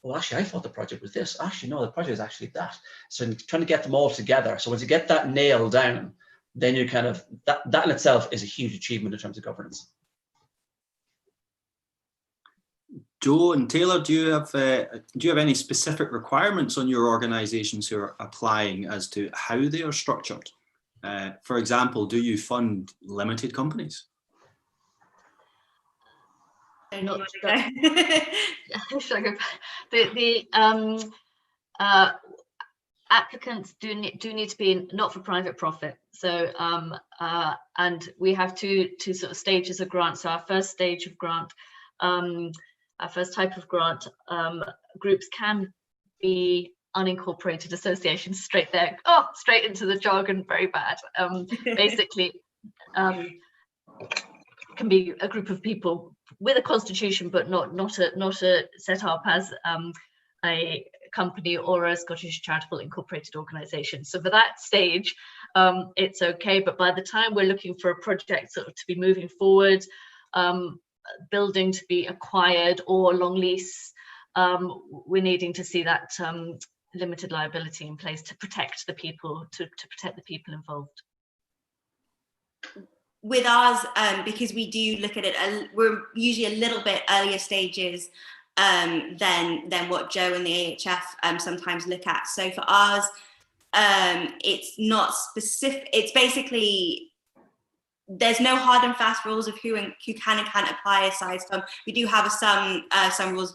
well, actually, I thought the project was this. Actually, no, the project is actually that. So trying to get them all together. So once you get that nailed down, then you kind of, that in itself is a huge achievement in terms of governance. Joe and Taylor, do you have any specific requirements on your organisations who are applying as to how they are structured? For example, do you fund limited companies? Not the applicants do need to be not for private profit. So and we have two sort of stages of grant. So our first stage of grant, our first type of grant, groups can be unincorporated associations. Straight into the jargon, very bad. Basically, can be a group of people with a constitution, but not a set up as a company or a Scottish charitable incorporated organisation. So for that stage, it's okay. But by the time we're looking for a project sort of to be moving forward, building to be acquired or long lease, we're needing to see that limited liability in place to protect the people, to protect the people involved. With ours, because we do look at it, we're usually a little bit earlier stages than what Joe and the AHF sometimes look at. So for ours, it's not specific. It's basically, there's no hard and fast rules of who can and can't apply aside from, we do have some rules,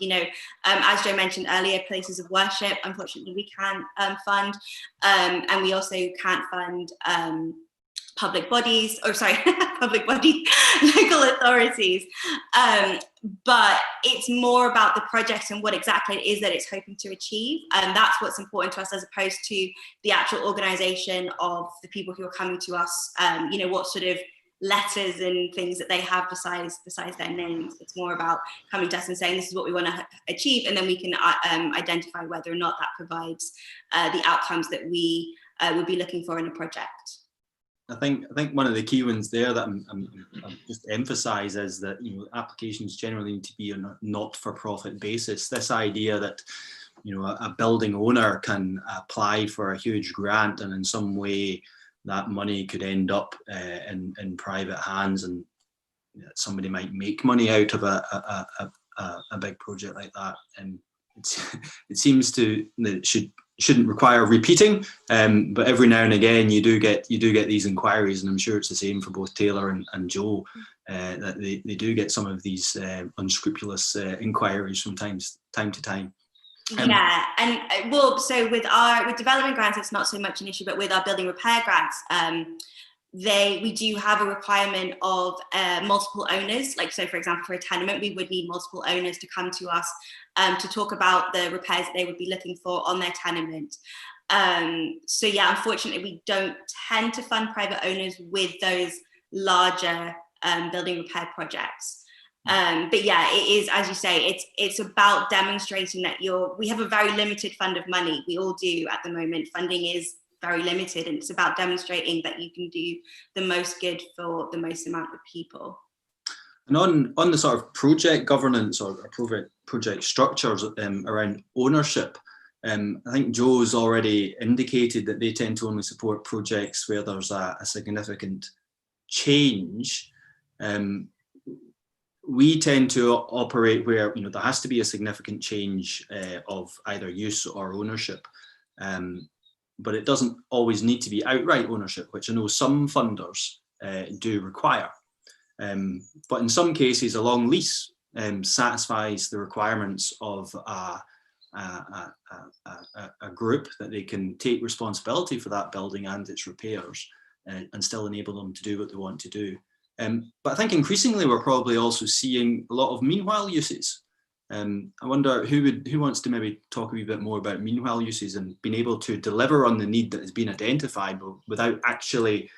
as Joe mentioned earlier, places of worship, unfortunately we can't fund, and we also can't fund public bodies, local authorities. But it's more about the project and what exactly it is that it's hoping to achieve. And that's what's important to us, as opposed to the actual organisation of the people who are coming to us, what sort of letters and things that they have besides their names. It's more about coming to us and saying, this is what we want to achieve, and then we can identify whether or not that provides the outcomes that we would be looking for in a project. I think one of the key ones there that I'm just emphasise is that applications generally need to be on a not-for-profit basis. This idea that a building owner can apply for a huge grant, and in some way that money could end up in private hands, and somebody might make money out of a big project like that. And it seems to shouldn't require repeating, but every now and again you do get these inquiries, and I'm sure it's the same for both Taylor and Joe, that they do get some of these unscrupulous inquiries from time to time. Yeah, and so with development grants, it's not so much an issue, but with our building repair grants, we do have a requirement of multiple owners. Like, so for example, for a tenement, we would need multiple owners to come to us to talk about the repairs that they would be looking for on their tenement. So yeah, unfortunately, we don't tend to fund private owners with those larger building repair projects. But yeah, it is, as you say, it's about demonstrating that we have a very limited fund of money. We all do at the moment. Funding is very limited, and it's about demonstrating that you can do the most good for the most amount of people. And on the sort of project governance or project structures around ownership, I think Joe's already indicated that they tend to only support projects where there's a significant change. We tend to operate where there has to be a significant change of either use or ownership, but it doesn't always need to be outright ownership, which I know some funders do require. But in some cases, a long lease satisfies the requirements of a group that they can take responsibility for that building and its repairs and still enable them to do what they want to do. But I think increasingly we're probably also seeing a lot of meanwhile uses. I wonder who wants to maybe talk a wee bit more about meanwhile uses and being able to deliver on the need that has been identified without actually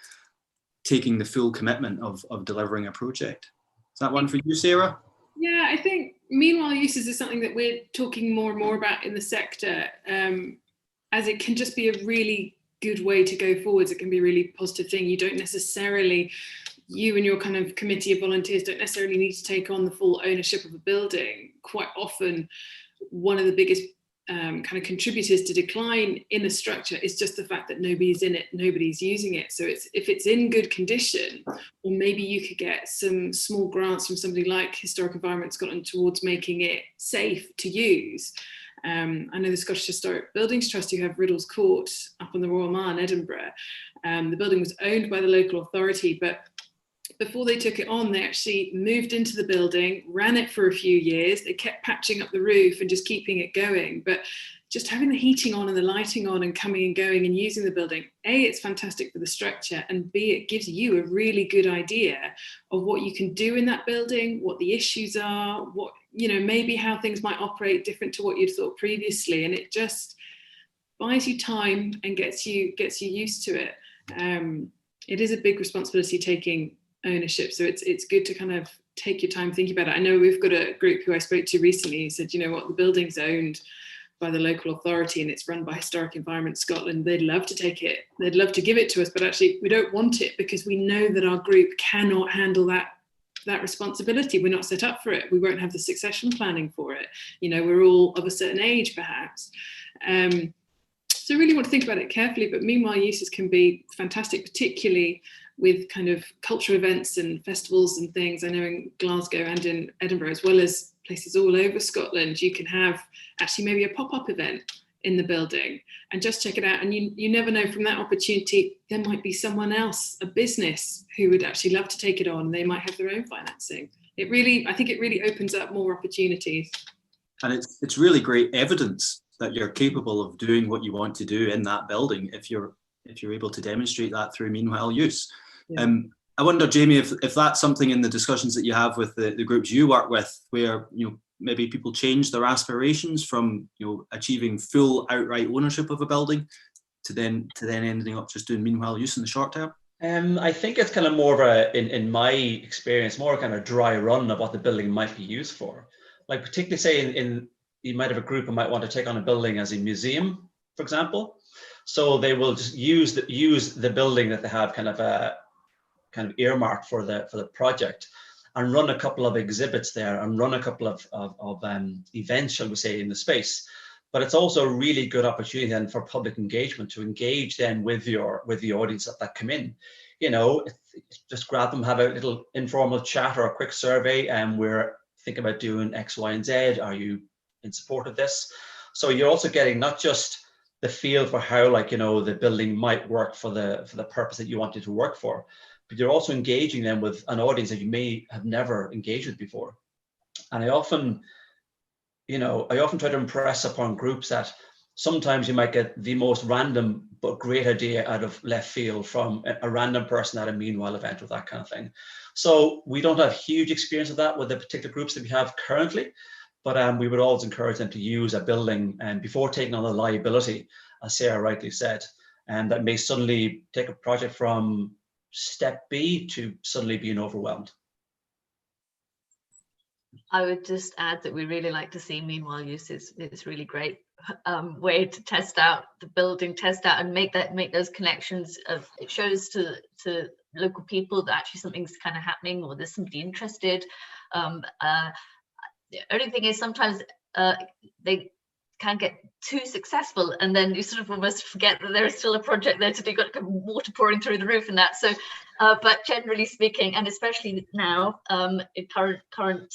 taking the full commitment of delivering a project. Is that one for you, Sarah? Yeah, I think meanwhile uses is something that we're talking more and more about in the sector, as it can just be a really good way to go forwards. It can be a really positive thing. You don't necessarily, you and your kind of committee of volunteers don't necessarily need to take on the full ownership of a building. Quite often, one of the biggest kind of contributors to decline in a structure is just the fact that nobody's in it, nobody's using it. So if it's in good condition, or maybe you could get some small grants from somebody like Historic Environment Scotland towards making it safe to use. I know the Scottish Historic Buildings Trust, who have Riddles Court up on the Royal Mile in Edinburgh. The building was owned by the local authority, but before they took it on, they actually moved into the building, ran it for a few years. They kept patching up the roof and just keeping it going. But just having the heating on and the lighting on and coming and going and using the building, A, it's fantastic for the structure, and B, it gives you a really good idea of what you can do in that building, what the issues are, what, maybe how things might operate different to what you'd thought previously. And it just buys you time and gets you used to it. It is a big responsibility taking ownership, so it's good to kind of take your time thinking about it. I know we've got a group who I spoke to recently who said, the building's owned by the local authority and it's run by Historic Environment Scotland. They'd love to take it, they'd love to give it to us, but actually we don't want it because we know that our group cannot handle that responsibility. We're not set up for it. We won't have the succession planning for it. We're all of a certain age perhaps. So really want to think about it carefully, but meanwhile uses can be fantastic, particularly with kind of cultural events and festivals and things. I know in Glasgow and in Edinburgh, as well as places all over Scotland, you can have actually maybe a pop-up event in the building and just check it out. And you never know, from that opportunity, there might be someone else, a business, who would actually love to take it on. They might have their own financing. I think it really opens up more opportunities. And it's really great evidence that you're capable of doing what you want to do in that building if you're able to demonstrate that through meanwhile use. Yeah. I wonder, Jamie, if that's something in the discussions that you have with the groups you work with, where maybe people change their aspirations from achieving full outright ownership of a building to then ending up just doing meanwhile use in the short term. I think it's kind of more of in my experience, more kind of dry run of what the building might be used for. Like particularly say you might have a group who might want to take on a building as a museum, for example. So they will just use the building that they have kind of earmarked for the project, and run a couple of exhibits there and run a couple of events, shall we say, in the space. But it's also a really good opportunity then for public engagement, to engage then with the audience that come in. Just grab them, have a little informal chat or a quick survey, and we're thinking about doing X, Y, and Z. Are you in support of this? So you're also getting not just the feel for how the building might work for the purpose that you want it to work for, but you're also engaging them with an audience that you may have never engaged with before. And I often try to impress upon groups that sometimes you might get the most random but great idea out of left field from a random person at a Meanwhile event or that kind of thing. So we don't have huge experience of that with the particular groups that we have currently, but we would always encourage them to use a building and before taking on the liability, as Sarah rightly said, and that may suddenly take a project from step B to suddenly being overwhelmed. I would just add that we really like to see Meanwhile use. It's really great way to test out the building, test out and make those connections. It shows to local people that actually something's kind of happening or there's somebody interested. The only thing is sometimes they can get too successful and then you sort of almost forget that there is still a project there to do. You've got water pouring through the roof and that. So but generally speaking, and especially now in current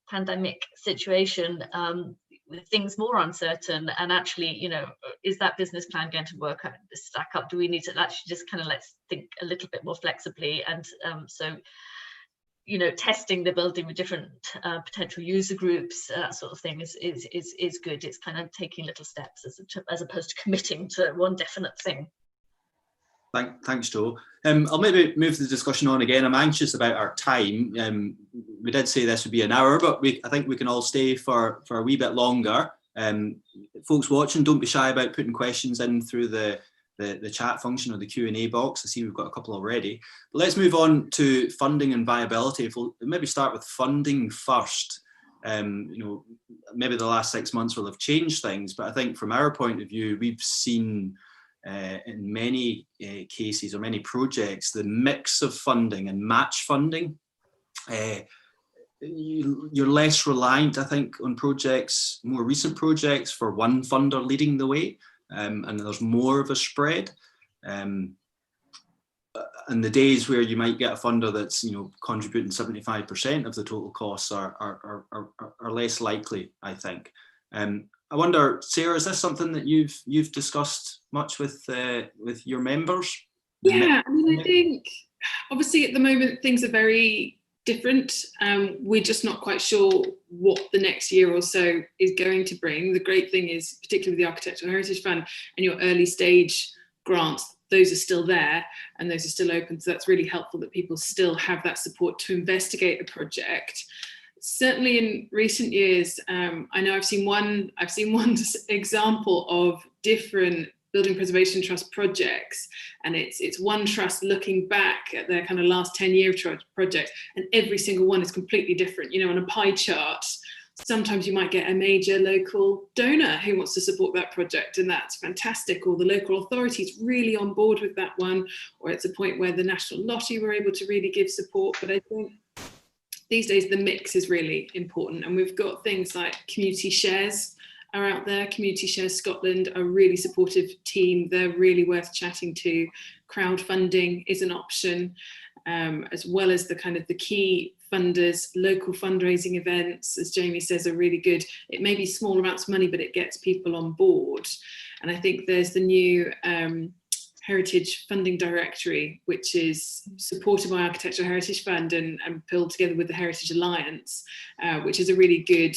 pandemic situation, with things more uncertain, and actually, you know, is that business plan going to work, stack up? Do we need to actually just kind of let's think a little bit more flexibly? And so, you know, testing the building with different potential user groups, that sort of thing is good. It's kind of taking little steps as opposed to committing to one definite thing. Thanks, Joe. I'll maybe move the discussion on again. I'm anxious about our time. We did say this would be an hour, but I think we can all stay for a wee bit longer. Folks watching, don't be shy about putting questions in through the chat function or the Q&A box. I see we've got a couple already. But let's move on to funding and viability. If we'll maybe start with funding first. You know, maybe the last 6 months will have changed things, but I think from our point of view, we've seen in many cases or many projects, the mix of funding and match funding. You're less reliant, I think, on projects, more recent projects, for one funder leading the way, and there's more of a spread. And the days where you might get a funder that's, you know, contributing 75% of the total costs are less likely, I think. I wonder, Sarah, is this something that you've discussed much with your members? Yeah, I mean, I think obviously at the moment things are very different. We're just not quite sure what the next year or so is going to bring. The great thing is, particularly with the Architectural Heritage Fund and your early stage grants, those are still there and those are still open. So that's really helpful that people still have that support to investigate a project. Certainly in recent years, I know I've seen one example of different building preservation trust projects, and it's one trust looking back at their kind of last 10-year project, and every single one is completely different. You know, on a pie chart, sometimes you might get a major local donor who wants to support that project, and that's fantastic, or the local authority's really on board with that one, or it's a point where the National Lottery were able to really give support. But I think these days the mix is really important, and we've got things like community shares are out there. Community Shares Scotland are a really supportive team. They're really worth chatting to. Crowdfunding is an option, as well as the kind of the key funders. Local fundraising events, as Jamie says, are really good. It may be small amounts of money, but it gets people on board. And I think there's the new Heritage Funding Directory, which is supported by Architectural Heritage Fund and pulled together with the Heritage Alliance, which is a really good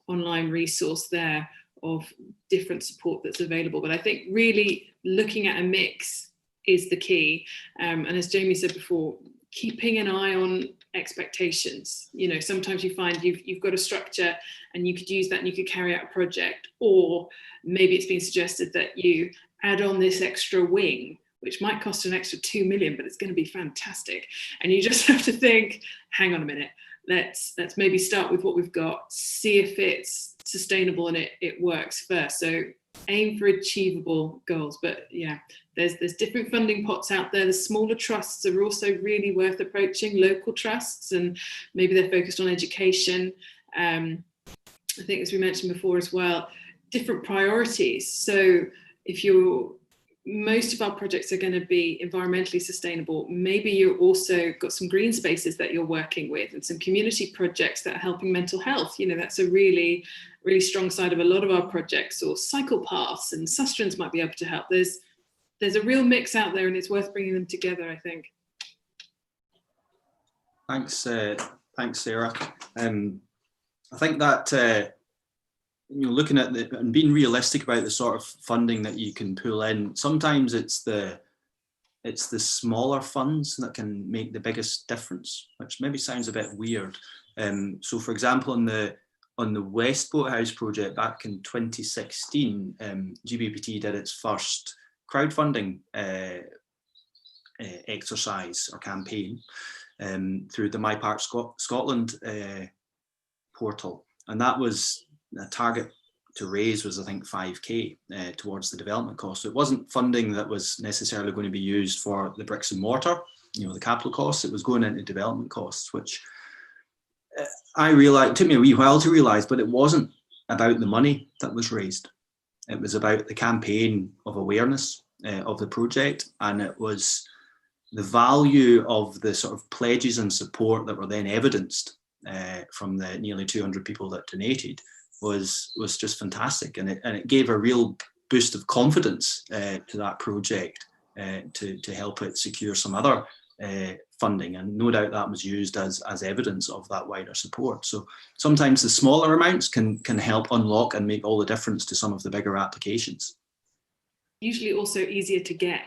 online resource there of different support that's available. But I think really looking at a mix is the key. And as Jamie said before, keeping an eye on expectations. You know, sometimes you find you've got a structure and you could use that and you could carry out a project, or maybe it's been suggested that you add on this extra wing, which might cost an extra 2 million, but it's going to be fantastic. And you just have to think, hang on a minute, let's maybe start with what we've got, see if it's sustainable and it works first. So aim for achievable goals. But yeah, there's different funding pots out there. The smaller trusts are also really worth approaching, local trusts, and maybe they're focused on education. I think, as we mentioned before as well, different priorities. So if most of our projects are going to be environmentally sustainable, maybe you've also got some green spaces that you're working with and some community projects that are helping mental health. You know, that's a really, really strong side of a lot of our projects, or cycle paths and sustrans might be able to help. There's a real mix out there and it's worth bringing them together, I think. Thanks, Sarah. I think that looking at and being realistic about the sort of funding that you can pull in, sometimes it's the smaller funds that can make the biggest difference, which maybe sounds a bit weird. So for example, on the West Boathouse project back in 2016, GBPT did its first crowdfunding exercise or campaign through the My Part Scotland portal. And that was a target to raise was, I think, 5k towards the development cost. So it wasn't funding that was necessarily going to be used for the bricks and mortar, the capital costs. It was going into development costs, which I realized, it took me a wee while to realize, but it wasn't about the money that was raised. It was about the campaign of awareness of the project, and it was the value of the sort of pledges and support that were then evidenced from the nearly 200 people that donated was just fantastic, and it gave a real boost of confidence to that project to help it secure some other funding, and no doubt that was used as evidence of that wider support. So sometimes the smaller amounts can help unlock and make all the difference to some of the bigger applications. Usually also easier to get.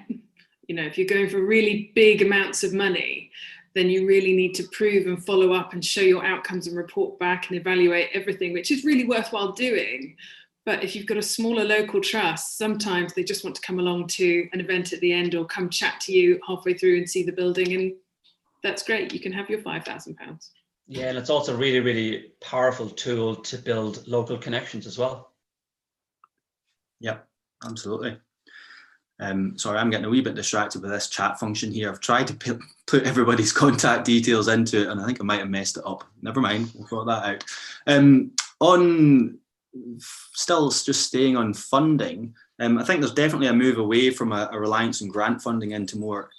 If you're going for really big amounts of money, then you really need to prove and follow up and show your outcomes and report back and evaluate everything, which is really worthwhile doing. But if you've got a smaller local trust, sometimes they just want to come along to an event at the end or come chat to you halfway through and see the building, and that's great. You can have your £5,000. Yeah, and it's also a really, really powerful tool to build local connections as well. Yeah, absolutely. Sorry, I'm getting a wee bit distracted with this chat function here. I've tried to put everybody's contact details into it, and I think I might have messed it up. Never mind, we'll sort that out. Still just staying on funding, I think there's definitely a move away from a reliance on grant funding into more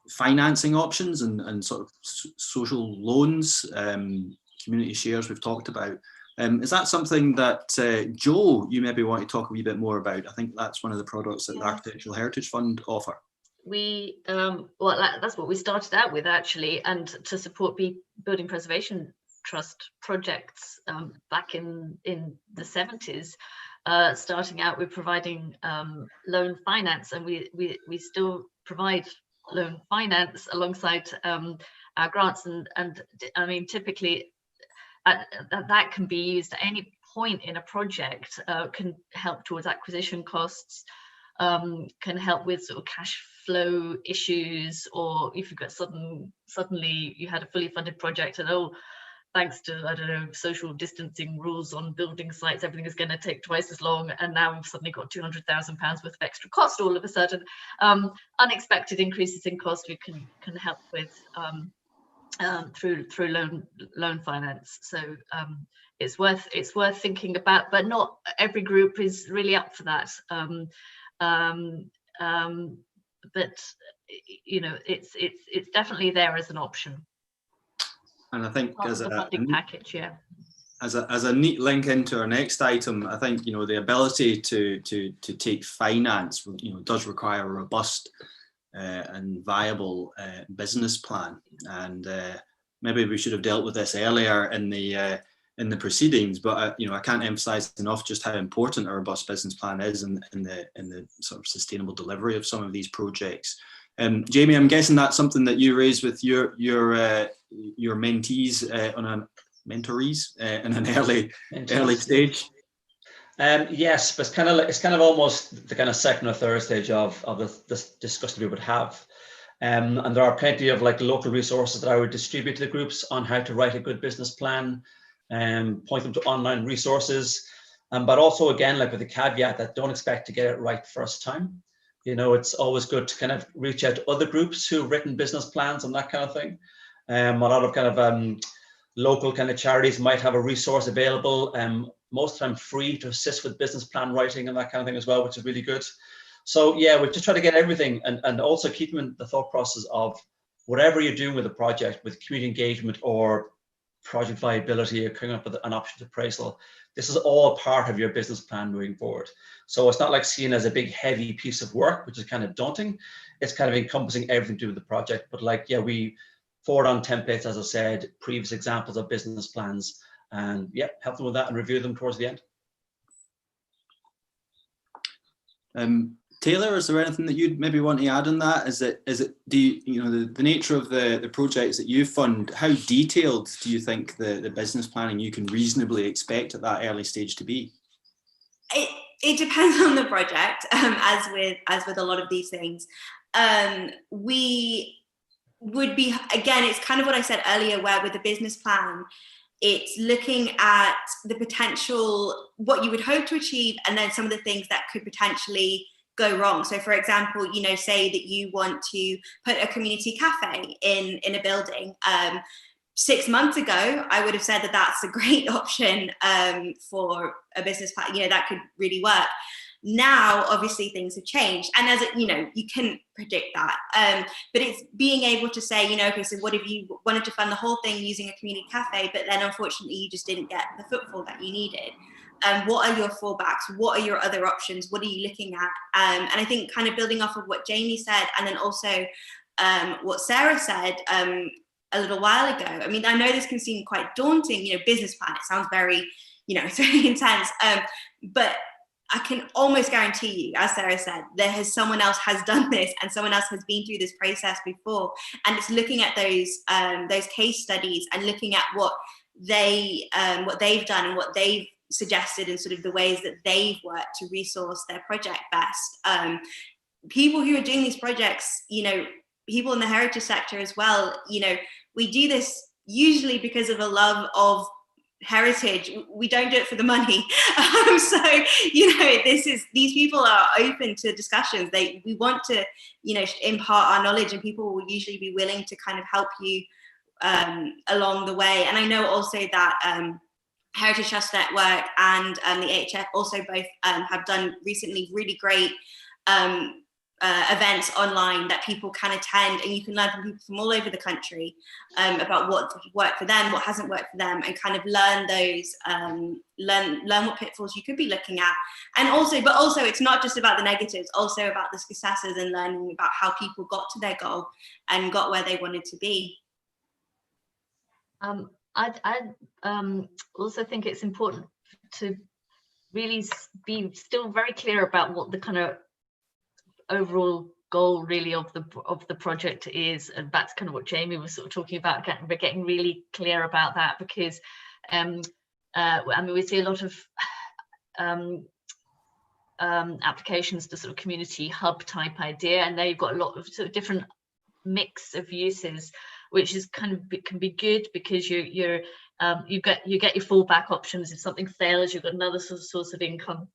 financing options and sort of social loans, community shares we've talked about. Is that something that, Joe, you maybe want to talk a wee bit more about? I think that's one of the products that the Architectural Heritage Fund offer. That's what we started out with, actually, and to support building preservation trust projects back in the 70s, starting out with providing loan finance, and we still provide loan finance alongside our grants, and I mean, typically that can be used at any point in a project, can help towards acquisition costs, can help with sort of cash flow issues, or if you've got suddenly you had a fully funded project and thanks to, I don't know, social distancing rules on building sites, everything is going to take twice as long, and now we've suddenly got £200,000 worth of extra cost all of a sudden. Unexpected increases in cost we can help with through loan finance. So it's worth thinking about, but not every group is really up for that. But it's definitely there as an option. And I think as a funding package, yeah. As a neat link into our next item, I think the ability to take finance does require a robust and viable business plan, and maybe we should have dealt with this earlier in the proceedings, but I can't emphasize enough just how important a robust business plan is in the sort of sustainable delivery of some of these projects. Jamie, I'm guessing that's something that you raised with your mentees mentorees in an early stage. Yes, but it's kind of almost the kind of second or third stage of this discussion we would have. And there are plenty of local resources that I would distribute to the groups on how to write a good business plan, point them to online resources, but also again, with the caveat that don't expect to get it right first time. It's always good to kind of reach out to other groups who've written business plans and that kind of thing. A lot of kind of local kind of charities might have a resource available, most of the time free, to assist with business plan writing and that kind of thing as well, which is really good. So yeah, we just try to get everything, and also keep them in the thought process of whatever you're doing with a project, with community engagement or project viability, or coming up with an options appraisal. This is all part of your business plan moving forward. So it's not seen as a big heavy piece of work, which is kind of daunting. It's kind of encompassing everything to do with the project. But we forward on templates, as I said, previous examples of business plans, and yeah, help them with that and review them towards the end. Taylor, is there anything that you'd maybe want to add on that? The nature of the projects that you fund, how detailed do you think the business planning you can reasonably expect at that early stage to be? It depends on the project, as with a lot of these things. We would be, again, it's kind of what I said earlier, where with the business plan, it's looking at the potential, what you would hope to achieve, and then some of the things that could potentially go wrong. So for example, say that you want to put a community cafe in a building. 6 months ago, I would have said that that's a great option for a business plan, that could really work. Now, obviously, things have changed. And as you can predict that. But it's being able to say, okay, so what if you wanted to fund the whole thing using a community cafe, but then unfortunately you just didn't get the footfall that you needed? What are your fallbacks? What are your other options? What are you looking at? And I think kind of building off of what Jamie said, and then also what Sarah said a little while ago. I mean, I know this can seem quite daunting, business plan. It sounds very, it's very intense. But I can almost guarantee you, as Sarah said, someone else has done this, and someone else has been through this process before. And it's looking at those case studies and looking at what they've done and what they've suggested and sort of the ways that they've worked to resource their project best. People who are doing these projects, people in the heritage sector as well, we do this usually because of a love of heritage. We don't do it for the money. So these people are open to discussions. We want to impart our knowledge, and people will usually be willing to kind of help you along the way. And I know also that Heritage Trust Network and the AHF also both have done recently really great events online that people can attend, and you can learn from people from all over the country about what worked for them, what hasn't worked for them, and kind of learn those, learn what pitfalls you could be looking at. And also it's not just about the negatives, also about the successes and learning about how people got to their goal and got where they wanted to be. I also think it's important to really be still very clear about what the kind of overall goal really of the project is, and that's kind of what Jamie was sort of talking about, getting really clear about that, because I mean, we see a lot of applications to sort of community hub type idea, and they've got a lot of sort of different mix of uses, which is kind of can be good because you get your fallback options. If something fails, you've got another source of income.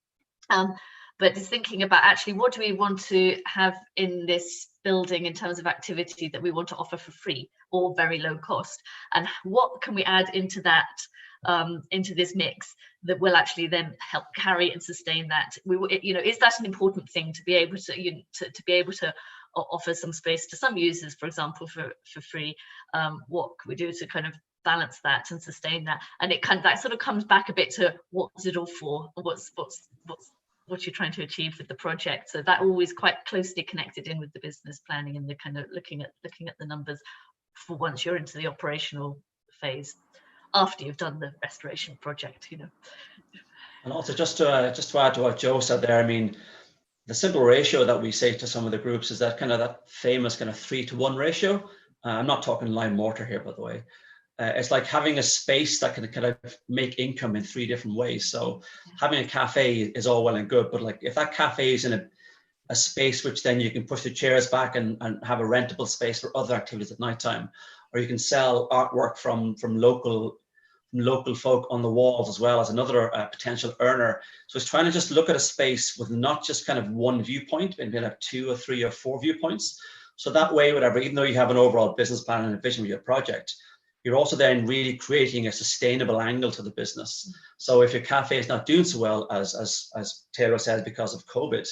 But just thinking about actually what do we want to have in this building in terms of activity that we want to offer for free or very low cost, and what can we add into that, into this mix that will actually then help carry and sustain that. Is that an important thing to be able to to be able to offer some space to some users, for example, for free? What can we do to kind of balance that and sustain that? And that sort of comes back a bit to what's it all for? What you're trying to achieve with the project. So that always quite closely connected in with the business planning and the kind of looking at the numbers for once you're into the operational phase, after you've done the restoration project, And also just to add to what Joe said there, I mean, the simple ratio that we say to some of the groups is that kind of that famous kind of 3-to-1 ratio. I'm not talking lime mortar here, by the way. It's like having a space that can kind of make income in 3 different ways. So having a cafe is all well and good, but like if that cafe is in a space which then you can push the chairs back and have a rentable space for other activities at nighttime, or you can sell artwork from local folk on the walls as well as another potential earner. So it's trying to just look at a space with not just kind of one viewpoint, maybe like 2 or 3 or 4 viewpoints. So that way, even though you have an overall business plan and a vision of your project, you're also then really creating a sustainable angle to the business. So if your cafe is not doing so well, as Taylor said, because of COVID,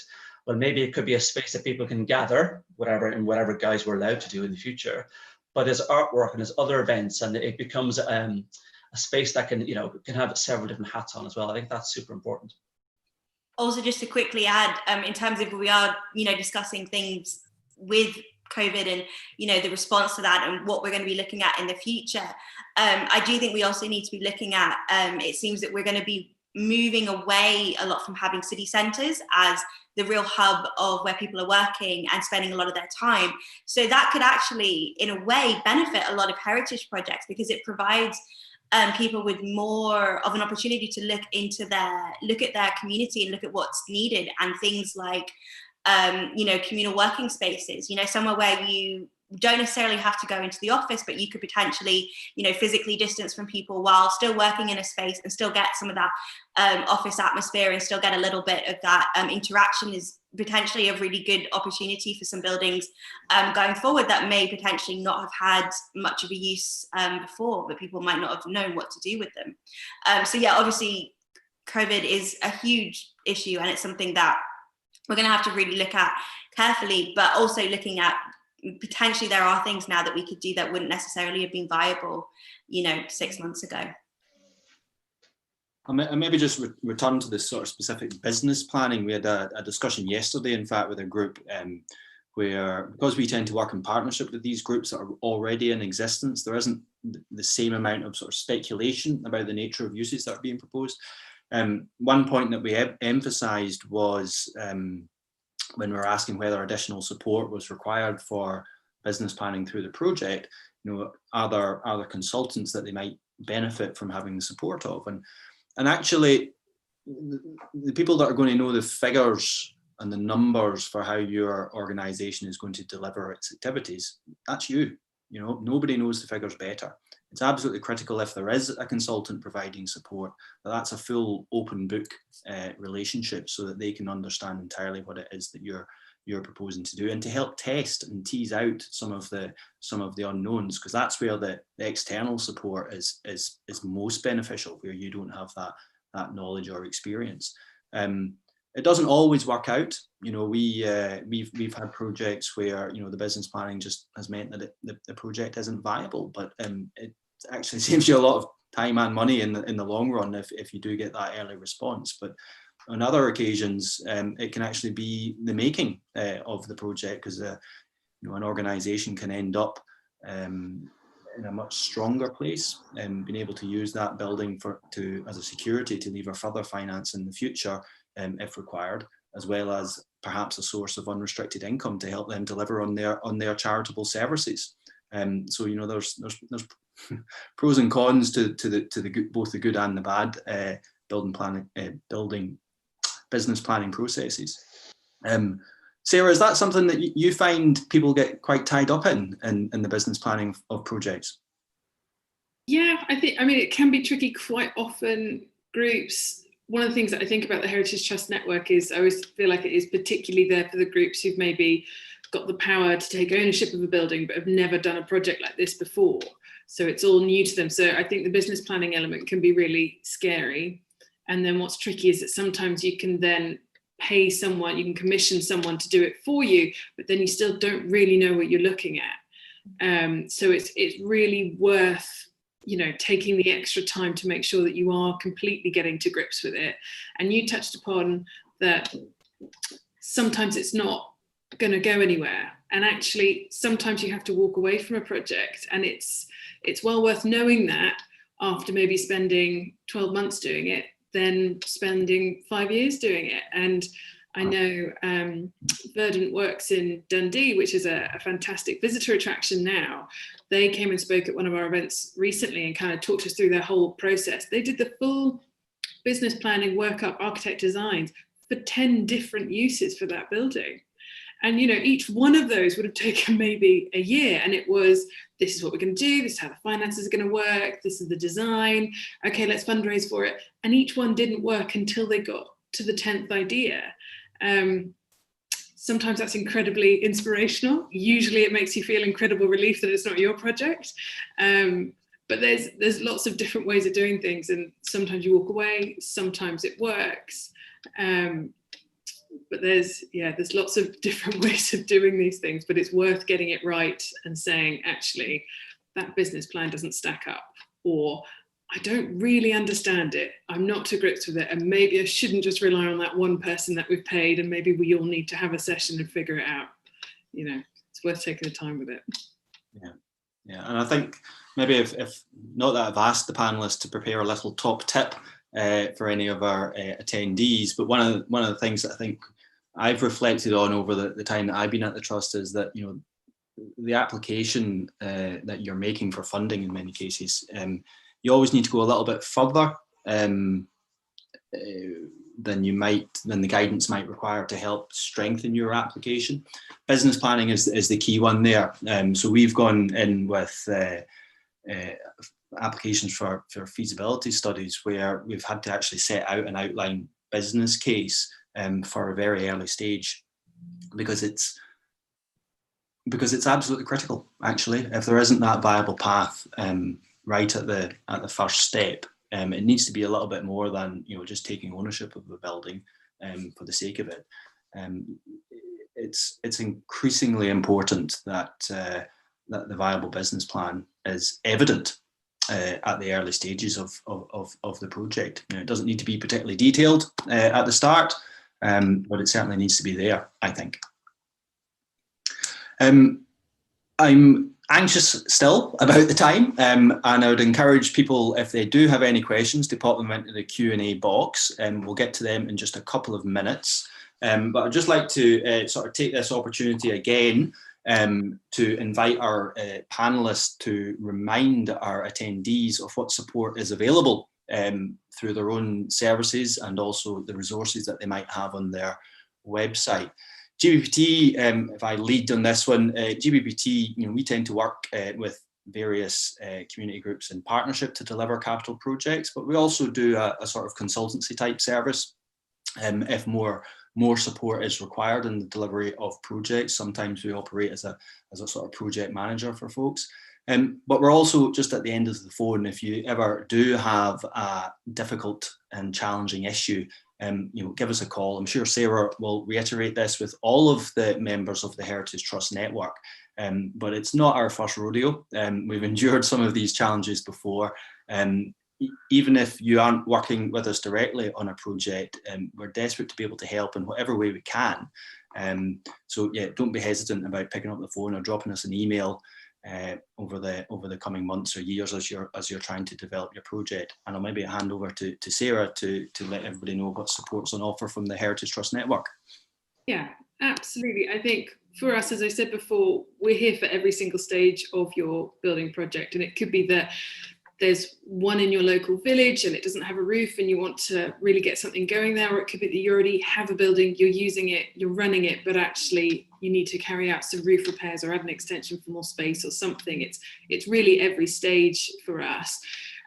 well, maybe it could be a space that people can gather, whatever guys we're allowed to do in the future. But there's artwork and there's other events, and it becomes a space that can have several different hats on as well. I think that's super important. Also, just to quickly add, in terms of we are, discussing things with COVID and, you know, the response to that and what we're going to be looking at in the future. I do think we also need to be looking at, it seems that we're going to be moving away a lot from having city centres as the real hub of where people are working and spending a lot of their time. So that could actually, in a way, benefit a lot of heritage projects, because it provides people with more of an opportunity to look at their community and look at what's needed, and things like, you know, communal working spaces, you know, somewhere where you don't necessarily have to go into the office, but you could potentially, you know, physically distance from people while still working in a space and still get some of that office atmosphere and still get a little bit of that interaction, is potentially a really good opportunity for some buildings going forward that may potentially not have had much of a use before, but people might not have known what to do with them. So yeah, obviously COVID is a huge issue, and it's something that we're going to have to really look at carefully, but also looking at potentially there are things now that we could do that wouldn't necessarily have been viable, you know, 6 months ago. I maybe just return to this sort of specific business planning. We had a discussion yesterday, in fact, with a group where, because we tend to work in partnership with these groups that are already in existence, there isn't the same amount of sort of speculation about the nature of uses that are being proposed. One point that we emphasised was when we were asking whether additional support was required for business planning through the project, you know, are there consultants that they might benefit from having the support of? And actually, the people that are going to know the figures and the numbers for how your organisation is going to deliver its activities, that's you. You know, nobody knows the figures better. It's absolutely critical, if there is a consultant providing support, that's a full open book relationship, so that they can understand entirely what it is that you're proposing to do, and to help test and tease out some of the unknowns, because that's where the external support is most beneficial, where you don't have that knowledge or experience. It doesn't always work out. You know, we've had projects where, you know, the business planning just has meant that the project isn't viable, but it actually saves you a lot of time and money in the long run if you do get that early response. But on other occasions, it can actually be the making of the project, because you know, an organisation can end up in a much stronger place, and being able to use that building as a security to lever further finance in the future, if required, as well as perhaps a source of unrestricted income to help them deliver on their charitable services. So, you know, there's pros and cons to the good, both the good and the bad building business planning processes. Sarah, is that something that you find people get quite tied up in the business planning of projects? Yeah, I mean, it can be tricky quite often. Groups, one of the things that I think about the Heritage Trust Network is, I always feel like it is particularly there for the groups who've maybe got the power to take ownership of a building but have never done a project like this before. So it's all new to them. So I think the business planning element can be really scary. And then what's tricky is that sometimes you can then pay someone, you can commission someone to do it for you, but then you still don't really know what you're looking at. So it's really worth, you know, taking the extra time to make sure that you are completely getting to grips with it. And you touched upon that sometimes it's not going to go anywhere, and actually sometimes you have to walk away from a project, and it's well worth knowing that after maybe spending 12 months doing it than spending 5 years doing it. And I know Verdant Works in Dundee, which is a fantastic visitor attraction now. They came and spoke at one of our events recently and kind of talked us through their whole process. They did the full business planning, workup, architect designs for 10 different uses for that building. And, you know, each one of those would have taken maybe a year. And it was, this is what we're going to do. This is how the finances are going to work. This is the design. Okay, let's fundraise for it. And each one didn't work until they got to the 10th idea. Sometimes that's incredibly inspirational. Usually it makes you feel incredible relief that it's not your project. But there's lots of different ways of doing things. And sometimes you walk away, sometimes it works. But there's lots of different ways of doing these things, but it's worth getting it right and saying, actually, that business plan doesn't stack up, or I don't really understand it. I'm not to grips with it. And maybe I shouldn't just rely on that one person that we've paid, and maybe we all need to have a session and figure it out. You know, it's worth taking the time with it. Yeah, and I think maybe if not that I've asked the panelists to prepare a little top tip for any of our attendees, but one of the things that I think I've reflected on over the time that I've been at the Trust is that, you know, the application that you're making for funding in many cases, you always need to go a little bit further than the guidance might require to help strengthen your application. Business planning is the key one there. So we've gone in with applications for feasibility studies where we've had to actually set out an outline business case for a very early stage, because it's absolutely critical, actually. If there isn't that viable path right at the first step, it needs to be a little bit more than, you know, just taking ownership of the building for the sake of it. It's increasingly important that that the viable business plan is evident at the early stages of the project. You know, it doesn't need to be particularly detailed at the start, but it certainly needs to be there, I think. I'm anxious still about the time, and I would encourage people, if they do have any questions, to pop them into the Q&A box, and we'll get to them in just a couple of minutes. But I'd just like to sort of take this opportunity again to invite our panelists to remind our attendees of what support is available through their own services and also the resources that they might have on their website. GBPT, if I lead on this one, GBPT, you know, we tend to work with various community groups in partnership to deliver capital projects, but we also do a sort of consultancy type service if more support is required in the delivery of projects. Sometimes we operate as a sort of project manager for folks. But we're also just at the end of the phone. If you ever do have a difficult and challenging issue, you know, give us a call. I'm sure Sarah will reiterate this with all of the members of the Heritage Trust network, but it's not our first rodeo. We've endured some of these challenges before. Even if you aren't working with us directly on a project, we're desperate to be able to help in whatever way we can. So yeah, don't be hesitant about picking up the phone or dropping us an email over the coming months or years as you're trying to develop your project. And I'll maybe hand over to Sarah to let everybody know what support's on offer from the Heritage Trust network. Yeah, absolutely. I think for us, as I said before, we're here for every single stage of your building project, and it could be that there's one in your local village and it doesn't have a roof and you want to really get something going there, or it could be that you already have a building, you're using it, you're running it, but actually you need to carry out some roof repairs or add an extension for more space or something. It's really every stage for us.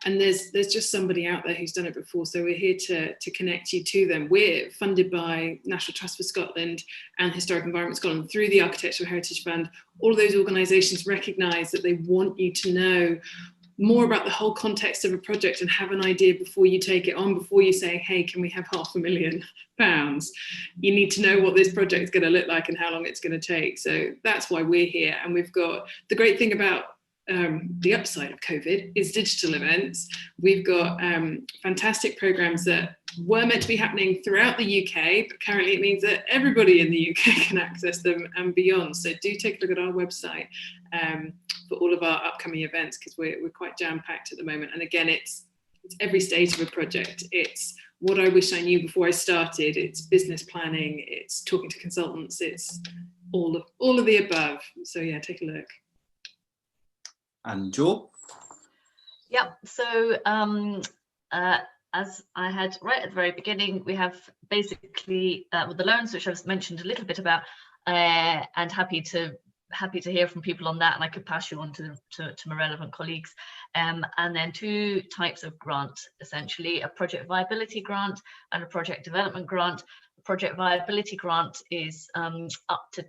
And there's just somebody out there who's done it before, so we're here to connect you to them. We're funded by National Trust for Scotland and Historic Environment Scotland through the Architectural Heritage Fund. All of those organisations recognise that they want you to know more about the whole context of a project and have an idea before you take it on, before you say, hey, can we have £500,000? You need to know what this project is going to look like and how long it's going to take. So that's why we're here. And we've got the great thing about the upside of COVID is digital events. We've got fantastic programs that were meant to be happening throughout the UK, but currently it means that everybody in the UK can access them and beyond. So do take a look at our website for all of our upcoming events, because we're quite jam-packed at the moment. And again, it's every stage of a project. It's what I wish I knew before I started. It's business planning. It's talking to consultants. It's all of the above. So yeah, take a look. And Jo? Yeah, so as I had right at the very beginning, we have basically with the loans, which I've mentioned a little bit about, and happy to hear from people on that, and I could pass you on to my relevant colleagues. And then two types of grant, essentially, a project viability grant and a project development grant. The project viability grant is up to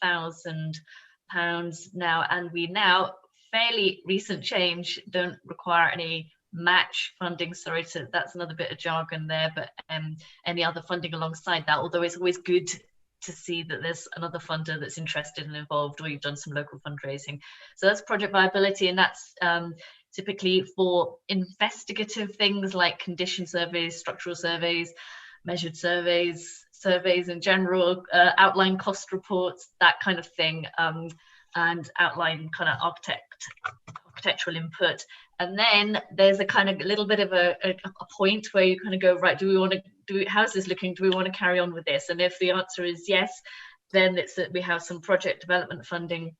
£10,000 now, and we now, fairly recent change, don't require any match funding. Sorry, so that's another bit of jargon there, but any other funding alongside that, although it's always good to see that there's another funder that's interested and involved, or you've done some local fundraising. So that's project viability, and that's typically for investigative things like condition surveys, structural surveys, measured surveys, surveys in general, outline cost reports, that kind of thing, and outline kind of architectural input. And then there's a kind of a little bit of a point where you kind of go, right, do we want to do, how's this looking? Do we want to carry on with this? And if the answer is yes, then it's that we have some project development funding,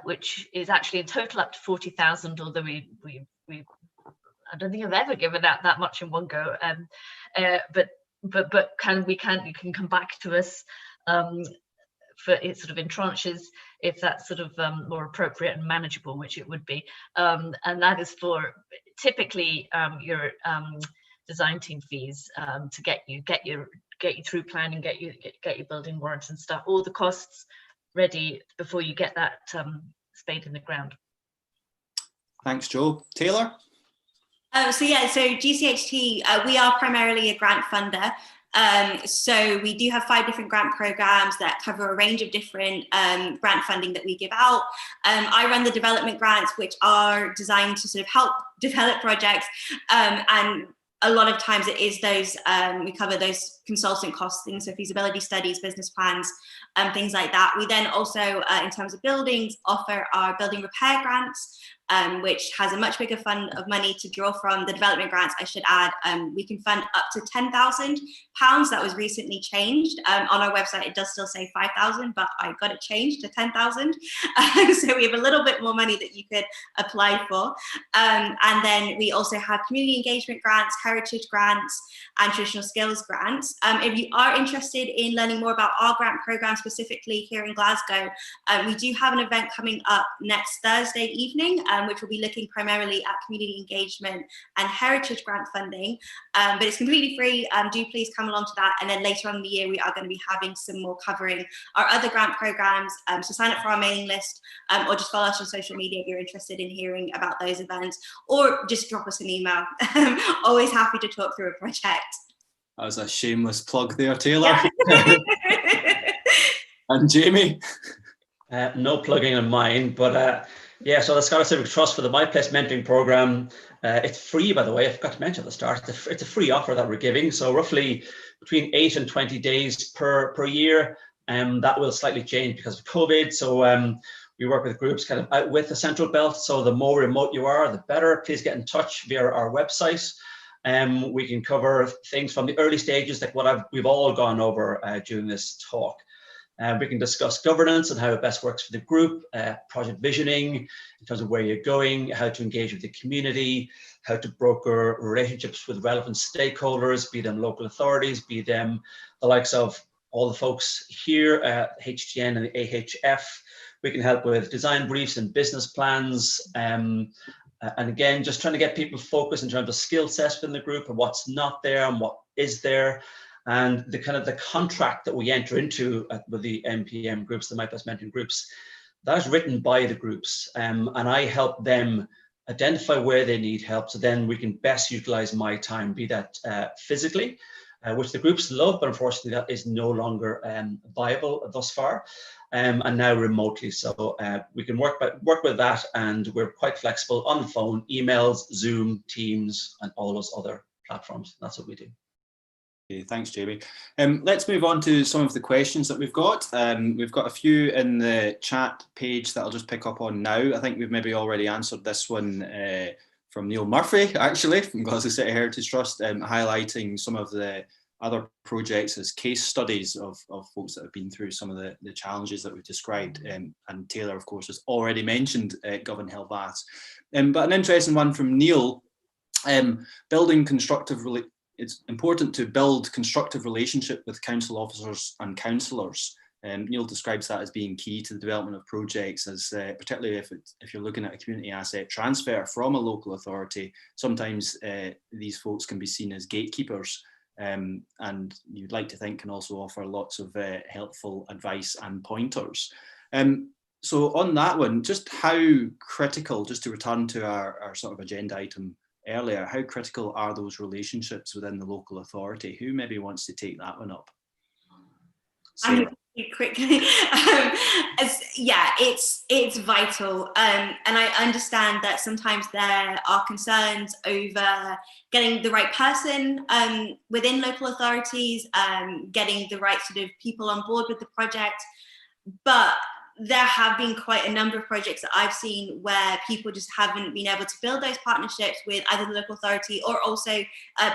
which is actually in total up to 40,000, although we I don't think I've ever given out that much in one go. But you can come back to us for it sort of in tranches if that's sort of more appropriate and manageable, which it would be. And that is for typically your design team fees to get you through planning, get your building warrants and stuff, all the costs ready before you get that spade in the ground. Thanks, Jo. Taylor? So GCHT, we are primarily a grant funder. So we do have 5 different grant programs that cover a range of different grant funding that we give out. I run the development grants, which are designed to sort of help develop projects, and a lot of times it is those, we cover those consultant costs, things, so feasibility studies, business plans, things like that. We then also, in terms of buildings, offer our building repair grants, which has a much bigger fund of money to draw from. The development grants, I should add, we can fund up to £10,000. That was recently changed. On our website, it does still say 5,000, but I got it changed to 10,000. So we have a little bit more money that you could apply for. And then we also have community engagement grants, heritage grants, and traditional skills grants. If you are interested in learning more about our grant program specifically here in Glasgow, we do have an event coming up next Thursday evening, which will be looking primarily at community engagement and heritage grant funding, but it's completely free. Do please come along to that. And then later on in the year, we are going to be having some more covering our other grant programs. So sign up for our mailing list, or just follow us on social media if you're interested in hearing about those events, or just drop us an email. Always happy to talk through a project. That was a shameless plug there, Taylor. And Jamie? No plugging on mine, but yeah, so the Scottish Civic Trust for the My Place Mentoring Programme, it's free, by the way. I forgot to mention at the start, it's a free offer that we're giving. So roughly between 8 and 20 days per year. That will slightly change because of COVID. So we work with groups kind of out with the Central Belt. So the more remote you are, the better. Please get in touch via our website. We can cover things from the early stages, like what we've all gone over during this talk. We can discuss governance and how it best works for the group, project visioning in terms of where you're going, how to engage with the community, how to broker relationships with relevant stakeholders, be them local authorities, be them the likes of all the folks here at HTN and the AHF. We can help with design briefs and business plans. And again, just trying to get people focused in terms of skill sets in the group and what's not there and what is there. And the kind of the contract that we enter into with the MPM groups, the My Place Mentoring groups, that is written by the groups. And I help them identify where they need help, so then we can best utilize my time, be that physically, which the groups love, but unfortunately that is no longer viable thus far, and now remotely. So we can work with that, and we're quite flexible on the phone, emails, Zoom, Teams, and all those other platforms. That's what we do. Okay, thanks, Jamie. Let's move on to some of the questions that we've got. We've got a few in the chat page that I'll just pick up on now. I think we've maybe already answered this one from Neil Murphy, actually, from Glasgow City Heritage Trust, highlighting some of the other projects as case studies of folks that have been through some of the challenges that we've described. And Taylor, of course, has already mentioned Govan Hill Baths. But an interesting one from Neil, it's important to build constructive relationship with council officers and councillors. Neil describes that as being key to the development of projects, as particularly if you're looking at a community asset transfer from a local authority. Sometimes these folks can be seen as gatekeepers, and you'd like to think can also offer lots of helpful advice and pointers. So on that one, just how critical, just to return to our sort of agenda item earlier, how critical are those relationships within the local authority? Who maybe wants to take that one up? I'm quickly. Yeah, it's vital, and I understand that sometimes there are concerns over getting the right person within local authorities, getting the right sort of people on board with the project, but there have been quite a number of projects that I've seen where people just haven't been able to build those partnerships with either the local authority or also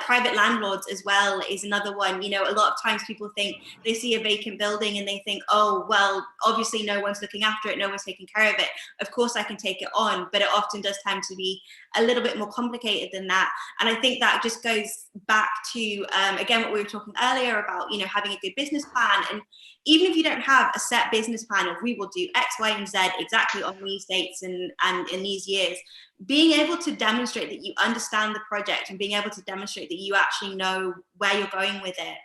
private landlords as well is another one. You know, a lot of times people think they see a vacant building and they think, oh, well, obviously no one's looking after it, no one's taking care of it. Of course I can take it on, but it often does tend to be a little bit more complicated than that. And I think that just goes back to, again, what we were talking earlier about, you know, having a good business plan. And even if you don't have a set business plan of we will do X, Y, and Z exactly on these dates and in these years, being able to demonstrate that you understand the project and being able to demonstrate that you actually know where you're going with it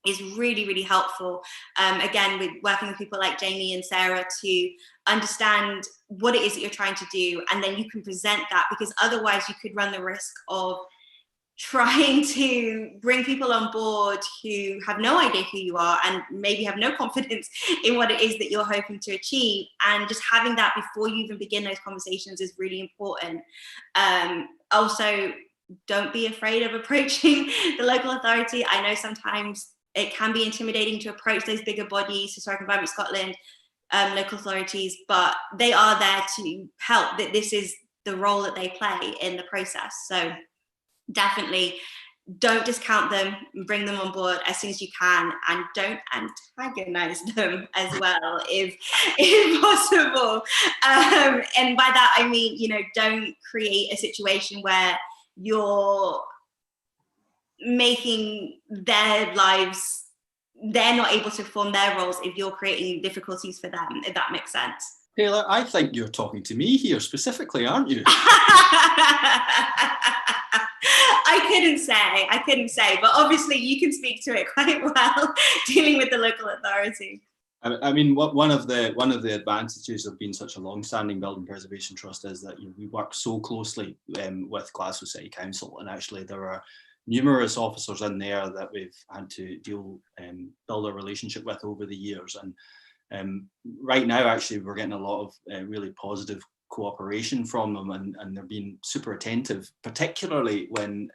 is really, really helpful. Again, with working with people like Jamie and Sarah to understand what it is that you're trying to do, and then you can present that, because otherwise you could run the risk of trying to bring people on board who have no idea who you are and maybe have no confidence in what it is that you're hoping to achieve. And just having that before you even begin those conversations is really important. Also, don't be afraid of approaching the local authority. I know sometimes it can be intimidating to approach those bigger bodies, Historic Environment Scotland, local authorities, but they are there to help. This is the role that they play in the process. So definitely don't discount them, bring them on board as soon as you can, and don't antagonize them as well if possible. And by that I mean, you know, don't create a situation where you're making their lives, they're not able to perform their roles if you're creating difficulties for them, if that makes sense. Taylor, I think you're talking to me here specifically, aren't you? I couldn't say, but obviously you can speak to it quite well, dealing with the local authority. I mean, one of the advantages of being such a long-standing building preservation trust is that, you know, we work so closely with Glasgow City Council, and actually there are numerous officers in there that we've had to build a relationship with over the years. And right now, actually, we're getting a lot of really positive cooperation from them, and they're being super attentive, particularly when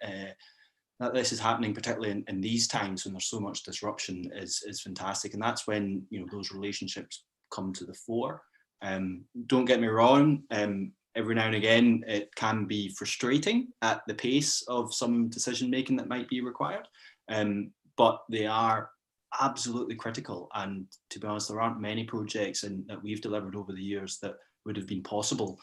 that this is happening, particularly in these times when there's so much disruption, is fantastic. And that's when, you know, those relationships come to the fore. Don't get me wrong, every now and again it can be frustrating at the pace of some decision making that might be required, but they are absolutely critical. And to be honest, there aren't many projects that we've delivered over the years that would have been possible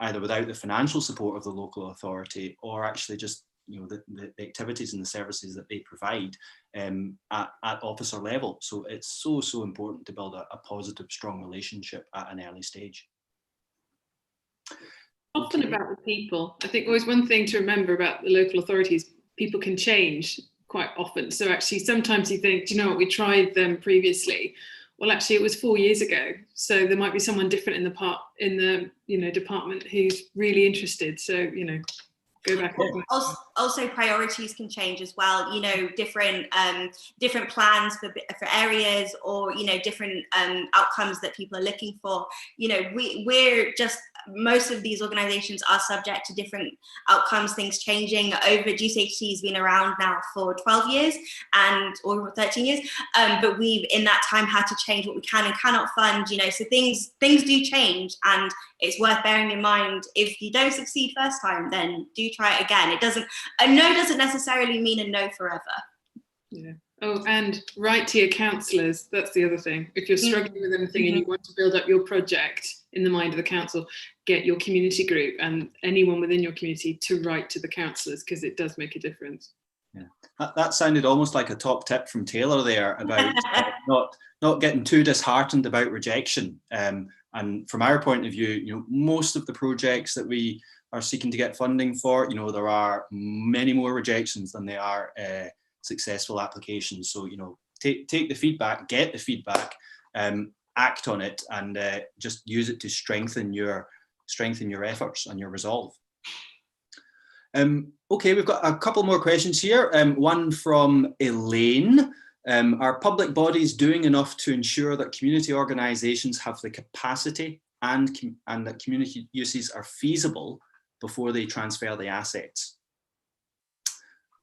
either without the financial support of the local authority, or actually just, you know, the activities and the services that they provide at officer level. So it's so important to build a positive, strong relationship at an early stage. Often about the people. I think always one thing to remember about the local authorities, people can change quite often. So actually sometimes you think, do you know what, we tried them previously. Well, actually it was 4 years ago. So there might be someone different in the department who's really interested. So, you know, go back. Also priorities can change as well, you know, different plans for areas, or, you know, different outcomes that people are looking for. You know, we're just, most of these organizations are subject to different outcomes, things changing. GCHT has been around now for 12 years or 13 years, but we've in that time had to change what we can and cannot fund, you know, so things do change, and it's worth bearing in mind. If you don't succeed first time, then do try it again. A no doesn't necessarily mean a no forever. Yeah. Oh, and write to your councillors. That's the other thing. If you're struggling with anything and you want to build up your project in the mind of the council, get your community group and anyone within your community to write to the councillors, because it does make a difference. Yeah, that sounded almost like a top tip from Taylor there about not getting too disheartened about rejection. And from our point of view, you know, most of the projects that we are seeking to get funding for, you know, there are many more rejections than there are successful applications. So, you know, take the feedback, get the feedback, act on it, and just use it to strengthen your efforts and your resolve. Okay, we've got a couple more questions here. One from Elaine. Are public bodies doing enough to ensure that community organisations have the capacity and that community uses are feasible before they transfer the assets?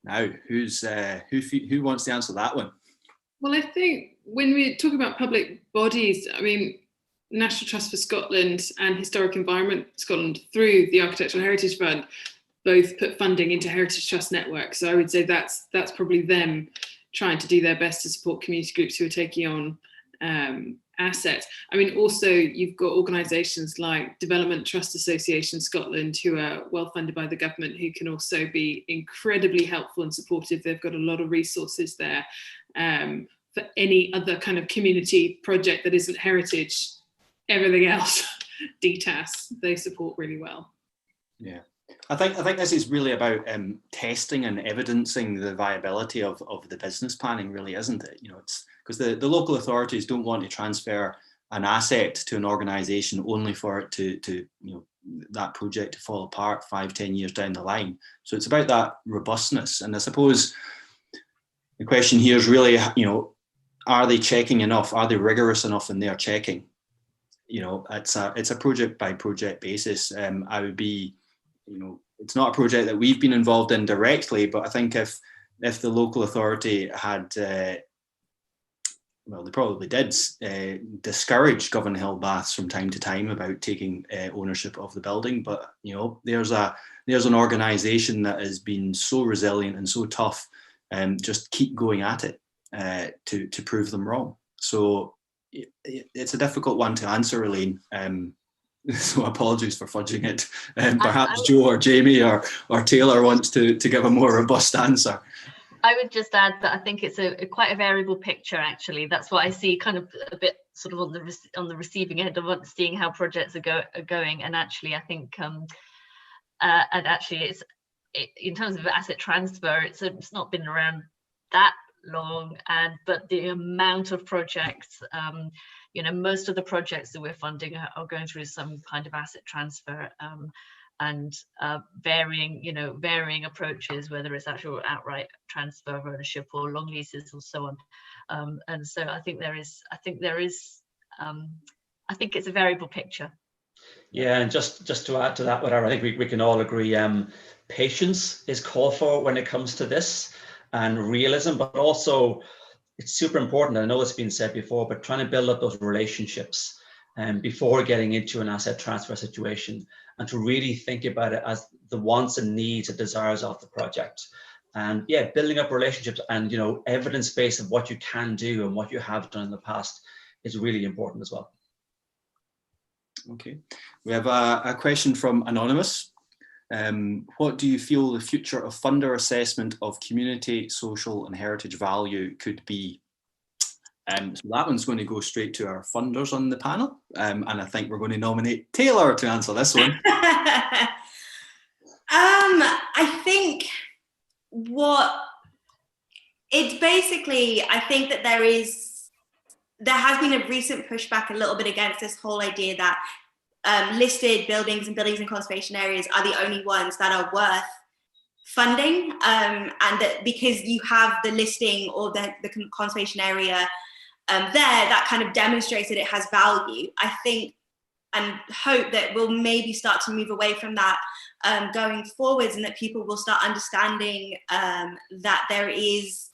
Now, who wants to answer that one? Well, I think when we talk about public bodies, I mean, National Trust for Scotland and Historic Environment Scotland, through the Architectural Heritage Fund, both put funding into Heritage Trust networks. So I would say that's probably them trying to do their best to support community groups who are taking on assets. I mean, also you've got organisations like Development Trust Association Scotland, who are well funded by the government, who can also be incredibly helpful and supportive. They've got a lot of resources there for any other kind of community project that isn't heritage. Everything else, DTAS, they support really well. Yeah. I think this is really about testing and evidencing the viability of the business planning, really, isn't it? You know, it's because the local authorities don't want to transfer an asset to an organisation only for it to that project to fall apart 5-10 years down the line. So it's about that robustness. And I suppose the question here is really, are they checking enough? Are they rigorous enough in their checking? It's a project by project basis. I would be, it's not a project that we've been involved in directly, but I think if the local authority had, they probably did discourage Govan Hill Baths from time to time about taking ownership of the building. But there's an organisation that has been so resilient and so tough, just keep going at it to prove them wrong. So it's a difficult one to answer, Elaine. So apologies for fudging it. Perhaps Joe or Jamie or Taylor wants to give a more robust answer. I would just add that I think it's quite a variable picture, actually. That's what I see kind of a bit sort of on the receiving end of seeing how projects are going. And actually, I think, it's in terms of asset transfer, it's not been around that long, but the amount of projects, most of the projects that we're funding are going through some kind of asset transfer, and varying approaches, whether it's actual outright transfer of ownership or long leases or so on. And so I think it's a variable picture. Yeah, and just to add to that, whatever, I think we can all agree, patience is called for when it comes to this, and realism, but also it's super important. I know it's been said before, but trying to build up those relationships before getting into an asset transfer situation, and to really think about it as the wants and needs and desires of the project. And yeah, building up relationships and evidence base of what you can do and what you have done in the past is really important as well. Okay, we have a question from Anonymous. What do you feel the future of funder assessment of community, social and heritage value could be? So that one's going to go straight to our funders on the panel. And I think we're going to nominate Taylor to answer this one. I think I think that there has been a recent pushback a little bit against this whole idea that listed buildings and buildings in conservation areas are the only ones that are worth funding, and that because you have the listing or the conservation area that kind of demonstrates that it has value. I think and hope that we'll maybe start to move away from that going forwards, and that people will start understanding that there is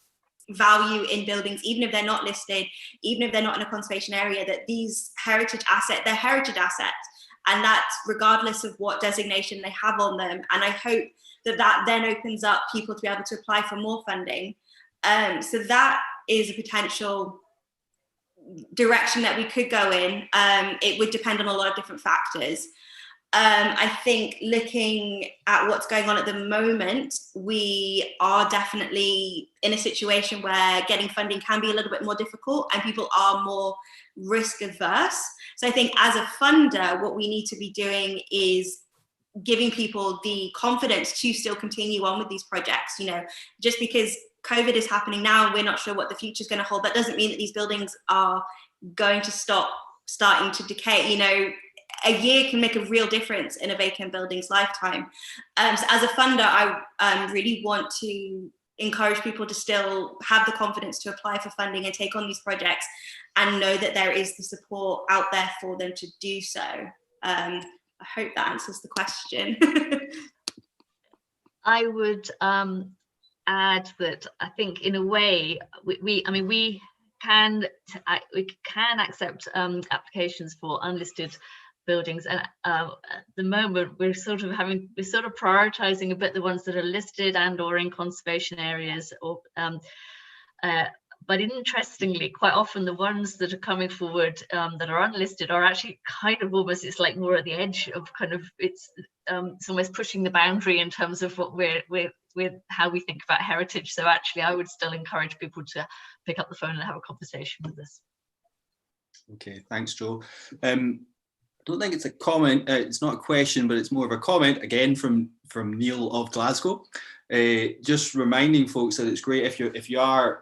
value in buildings, even if they're not listed, even if they're not in a conservation area, that these they're heritage assets, and that's regardless of what designation they have on them. And I hope that then opens up people to be able to apply for more funding. So that is a potential direction that we could go in. It would depend on a lot of different factors. I think looking at what's going on at the moment, we are definitely in a situation where getting funding can be a little bit more difficult and people are more risk averse. So I think as a funder, what we need to be doing is giving people the confidence to still continue on with these projects. Just because COVID is happening now, we're not sure what the future is going to hold. That doesn't mean that these buildings are going to starting to decay. A year can make a real difference in a vacant building's lifetime. So as a funder, I really want to encourage people to still have the confidence to apply for funding and take on these projects, and know that there is the support out there for them to do so. I hope that answers the question. I would add that I think in a way we can accept applications for unlisted buildings, and at the moment we're sort of prioritizing a bit the ones that are listed and or in conservation areas, or but interestingly, quite often the ones that are coming forward that are unlisted are actually kind of almost, it's like more at the edge of kind of, it's almost pushing the boundary in terms of what we're how we think about heritage. So actually, I would still encourage people to pick up the phone and have a conversation with us. Okay, thanks, Jo. I don't think it's a comment, it's not a question, but it's more of a comment again from Neil of Glasgow. Just reminding folks that it's great if you are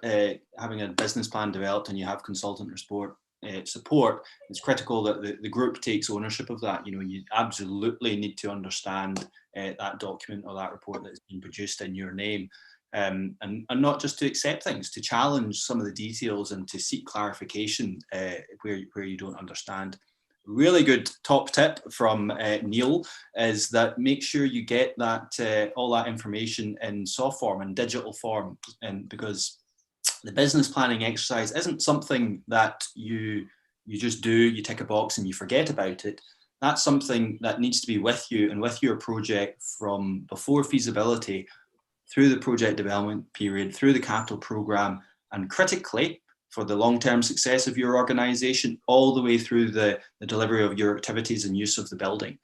having a business plan developed and you have consultant support, it's critical that the group takes ownership of that. You know, you absolutely need to understand that document or that report that's been produced in your name. And not just to accept things, to challenge some of the details and to seek clarification where you don't understand. Really good top tip from Neil is that make sure you get that all that information in soft form and digital form, and because the business planning exercise isn't something that you just do, you tick a box and you forget about it. That's something that needs to be with you and with your project from before feasibility, through the project development period, through the capital programme, and critically for the long-term success of your organisation, all the way through the delivery of your activities and use of the building.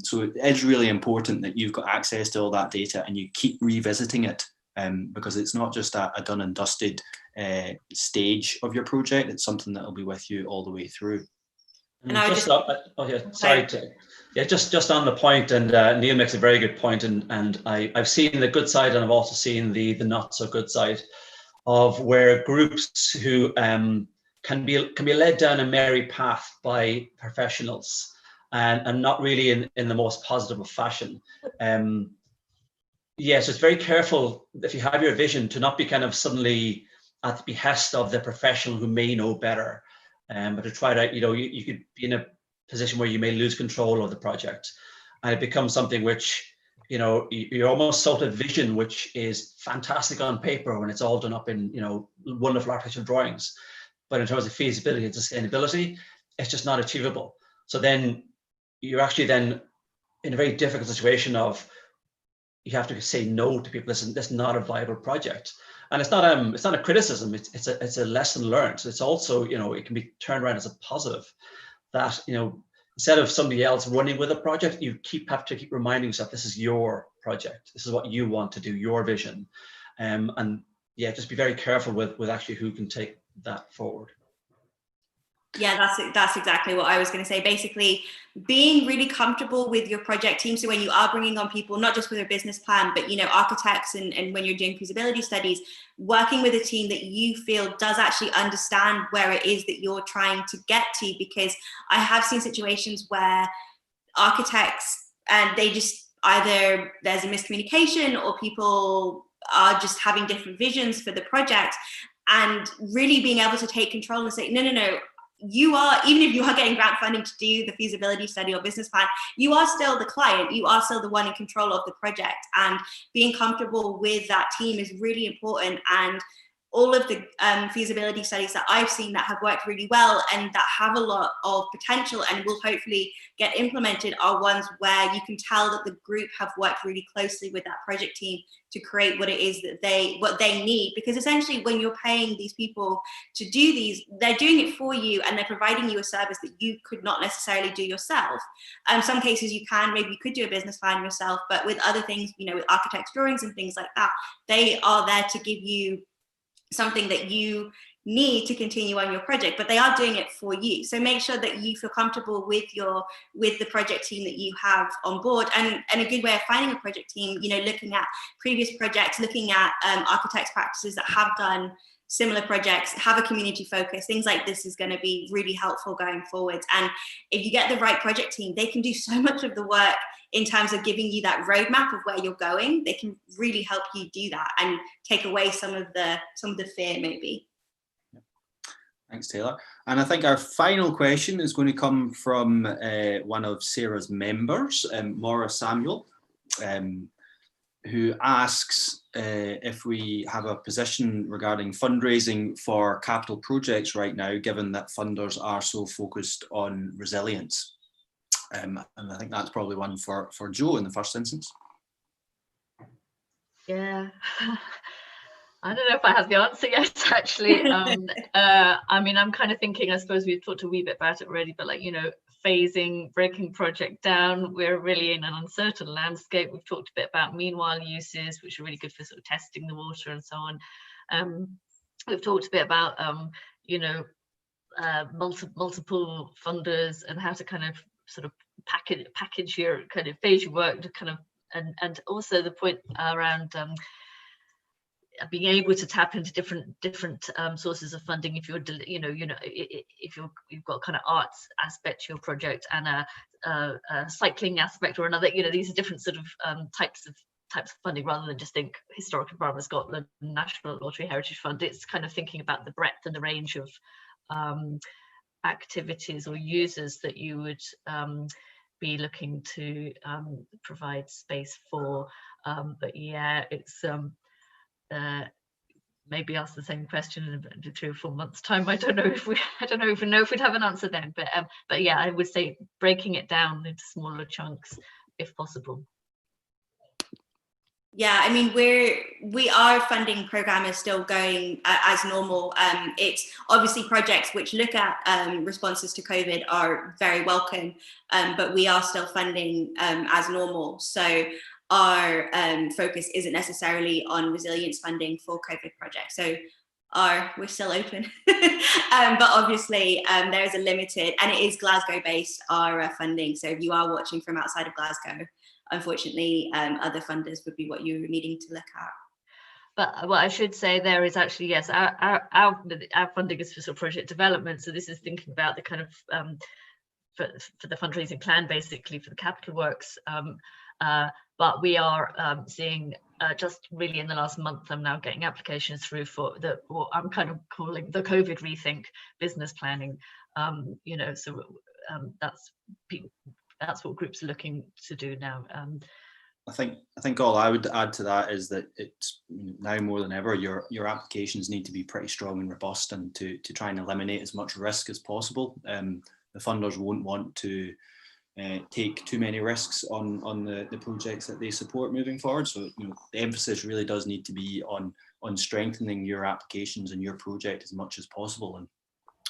So it is really important that you've got access to all that data and you keep revisiting it, because it's not just a done and dusted stage of your project, it's something that will be with you all the way through. And just on the point, and Neil makes a very good point, and I've seen the good side and I've also seen the not so good side of where groups who can be led down a merry path by professionals and not really in the most positive of fashion. Yes, it's very careful if you have your vision to not be kind of suddenly at the behest of the professional who may know better, but to try to, you could be in a position where you may lose control of the project, and it becomes something which, you're almost sold a vision which is fantastic on paper when it's all done up in, wonderful architectural drawings, but in terms of feasibility and sustainability, it's just not achievable. So then you're actually then in a very difficult situation of, you have to say no to people. This is not a viable project, and it's not a criticism. It's a lesson learned. So it's also, it can be turned around as a positive, that instead of somebody else running with a project, you have to keep reminding yourself, this is your project. This is what you want to do, your vision, and yeah, just be very careful with actually who can take that forward. Yeah, that's exactly what I was going to say. Basically, being really comfortable with your project team. So when you are bringing on people, not just with a business plan, but architects, and when you're doing feasibility studies, working with a team that you feel does actually understand where it is that you're trying to get to. Because I have seen situations where architects, and they just, either there's a miscommunication or people are just having different visions for the project, and really being able to take control and say, no, you are, even if you are getting grant funding to do the feasibility study or business plan, you are still the client, you are still the one in control of the project, and being comfortable with that team is really important. And all of the feasibility studies that I've seen that have worked really well and that have a lot of potential and will hopefully get implemented are ones where you can tell that the group have worked really closely with that project team to create what it is that they need. Because essentially, when you're paying these people to do these, they're doing it for you and they're providing you a service that you could not necessarily do yourself. Some cases you could do a business plan yourself, but with other things, with architect's drawings and things like that, they are there to give you something that you need to continue on your project, but they are doing it for you. So make sure that you feel comfortable with the project team that you have on board. And a good way of finding a project team, looking at previous projects, looking at architects practices that have done similar projects, have a community focus. Things like this is going to be really helpful going forwards. And if you get the right project team, they can do so much of the work in terms of giving you that roadmap of where you're going. They can really help you do that and take away some of the fear, maybe. Thanks, Taylor. And I think our final question is going to come from one of Sarah's members, Maura Samuel, who asks if we have a position regarding fundraising for capital projects right now, given that funders are so focused on resilience. And I think that's probably one for Jo in the first instance. Yeah. I don't know if I have the answer yet, actually. I mean, I'm kind of thinking, I suppose we've talked a wee bit about it already, but like, you know, phasing, breaking project down, we're really in an uncertain landscape. We've talked a bit about meanwhile uses, which are really good for sort of testing the water and so on. We've talked a bit about, you know, multiple funders and how to kind of sort of package your kind of phase your work to kind of, and also the point around being able to tap into different sources of funding if you're, you know, if you've got kind of arts aspect to your project and a cycling aspect or another, you know, these are different sort of types of funding, rather than just think Historic Environment Scotland, National Lottery Heritage Fund. It's kind of thinking about the breadth and the range of activities or users that you would be looking to provide space for. But yeah, it's maybe ask the same question in 3 or 4 months' time. I don't know if we'd have an answer then. But yeah, I would say breaking it down into smaller chunks if possible. Yeah, I mean, our funding program is still going as normal. It's obviously projects which look at responses to COVID are very welcome, but we are still funding as normal. So our focus isn't necessarily on resilience funding for COVID projects. So we're still open, but obviously there is a limited, and it is Glasgow based, our funding. So if you are watching from outside of Glasgow, unfortunately, other funders would be what you're needing to look at. But what I should say there is actually, yes, our funding is for sort of project development. So this is thinking about the kind of for the fundraising plan, basically for the capital works. But we are seeing just really in the last month, I'm now getting applications through for what I'm kind of calling the COVID rethink business planning. You know, so that's what groups are looking to do now. I think all I would add to that is that it's now more than ever, your applications need to be pretty strong and robust, and to try and eliminate as much risk as possible. The funders won't want to take too many risks on the projects that they support moving forward. So the emphasis really does need to be on strengthening your applications and your project as much as possible. And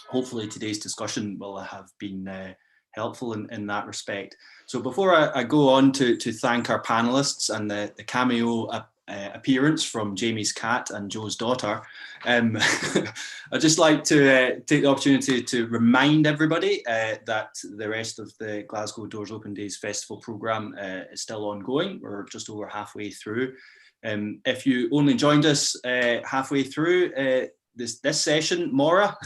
hopefully today's discussion will have been helpful in that respect. So before I go on to thank our panelists and the cameo appearance from Jamie's cat and Jo's daughter, I'd just like to take the opportunity to remind everybody that the rest of the Glasgow Doors Open Days Festival programme is still ongoing. We're just over halfway through. If you only joined us halfway through this session, Maura,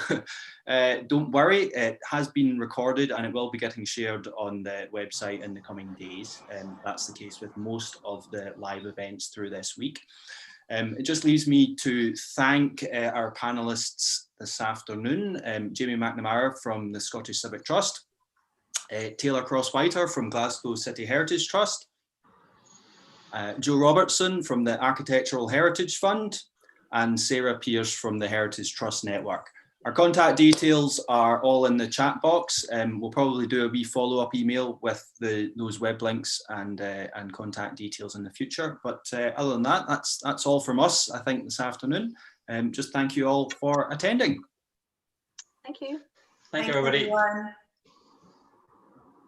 don't worry, it has been recorded and it will be getting shared on the website in the coming days. That's the case with most of the live events through this week. It just leaves me to thank our panelists this afternoon, Jamie Mcnamara from the Scottish Civic Trust, Taylor Cross-Whiter from Glasgow City Heritage Trust, Jo Robertson from the Architectural Heritage Fund, and Sarah Pearce from the Heritage Trust Network. Our contact details are all in the chat box. We'll probably do a wee follow-up email with those web links and contact details in the future. But other than that, that's all from us, I think, this afternoon. Just thank you all for attending. Thank you. Thank you, everybody. Everyone.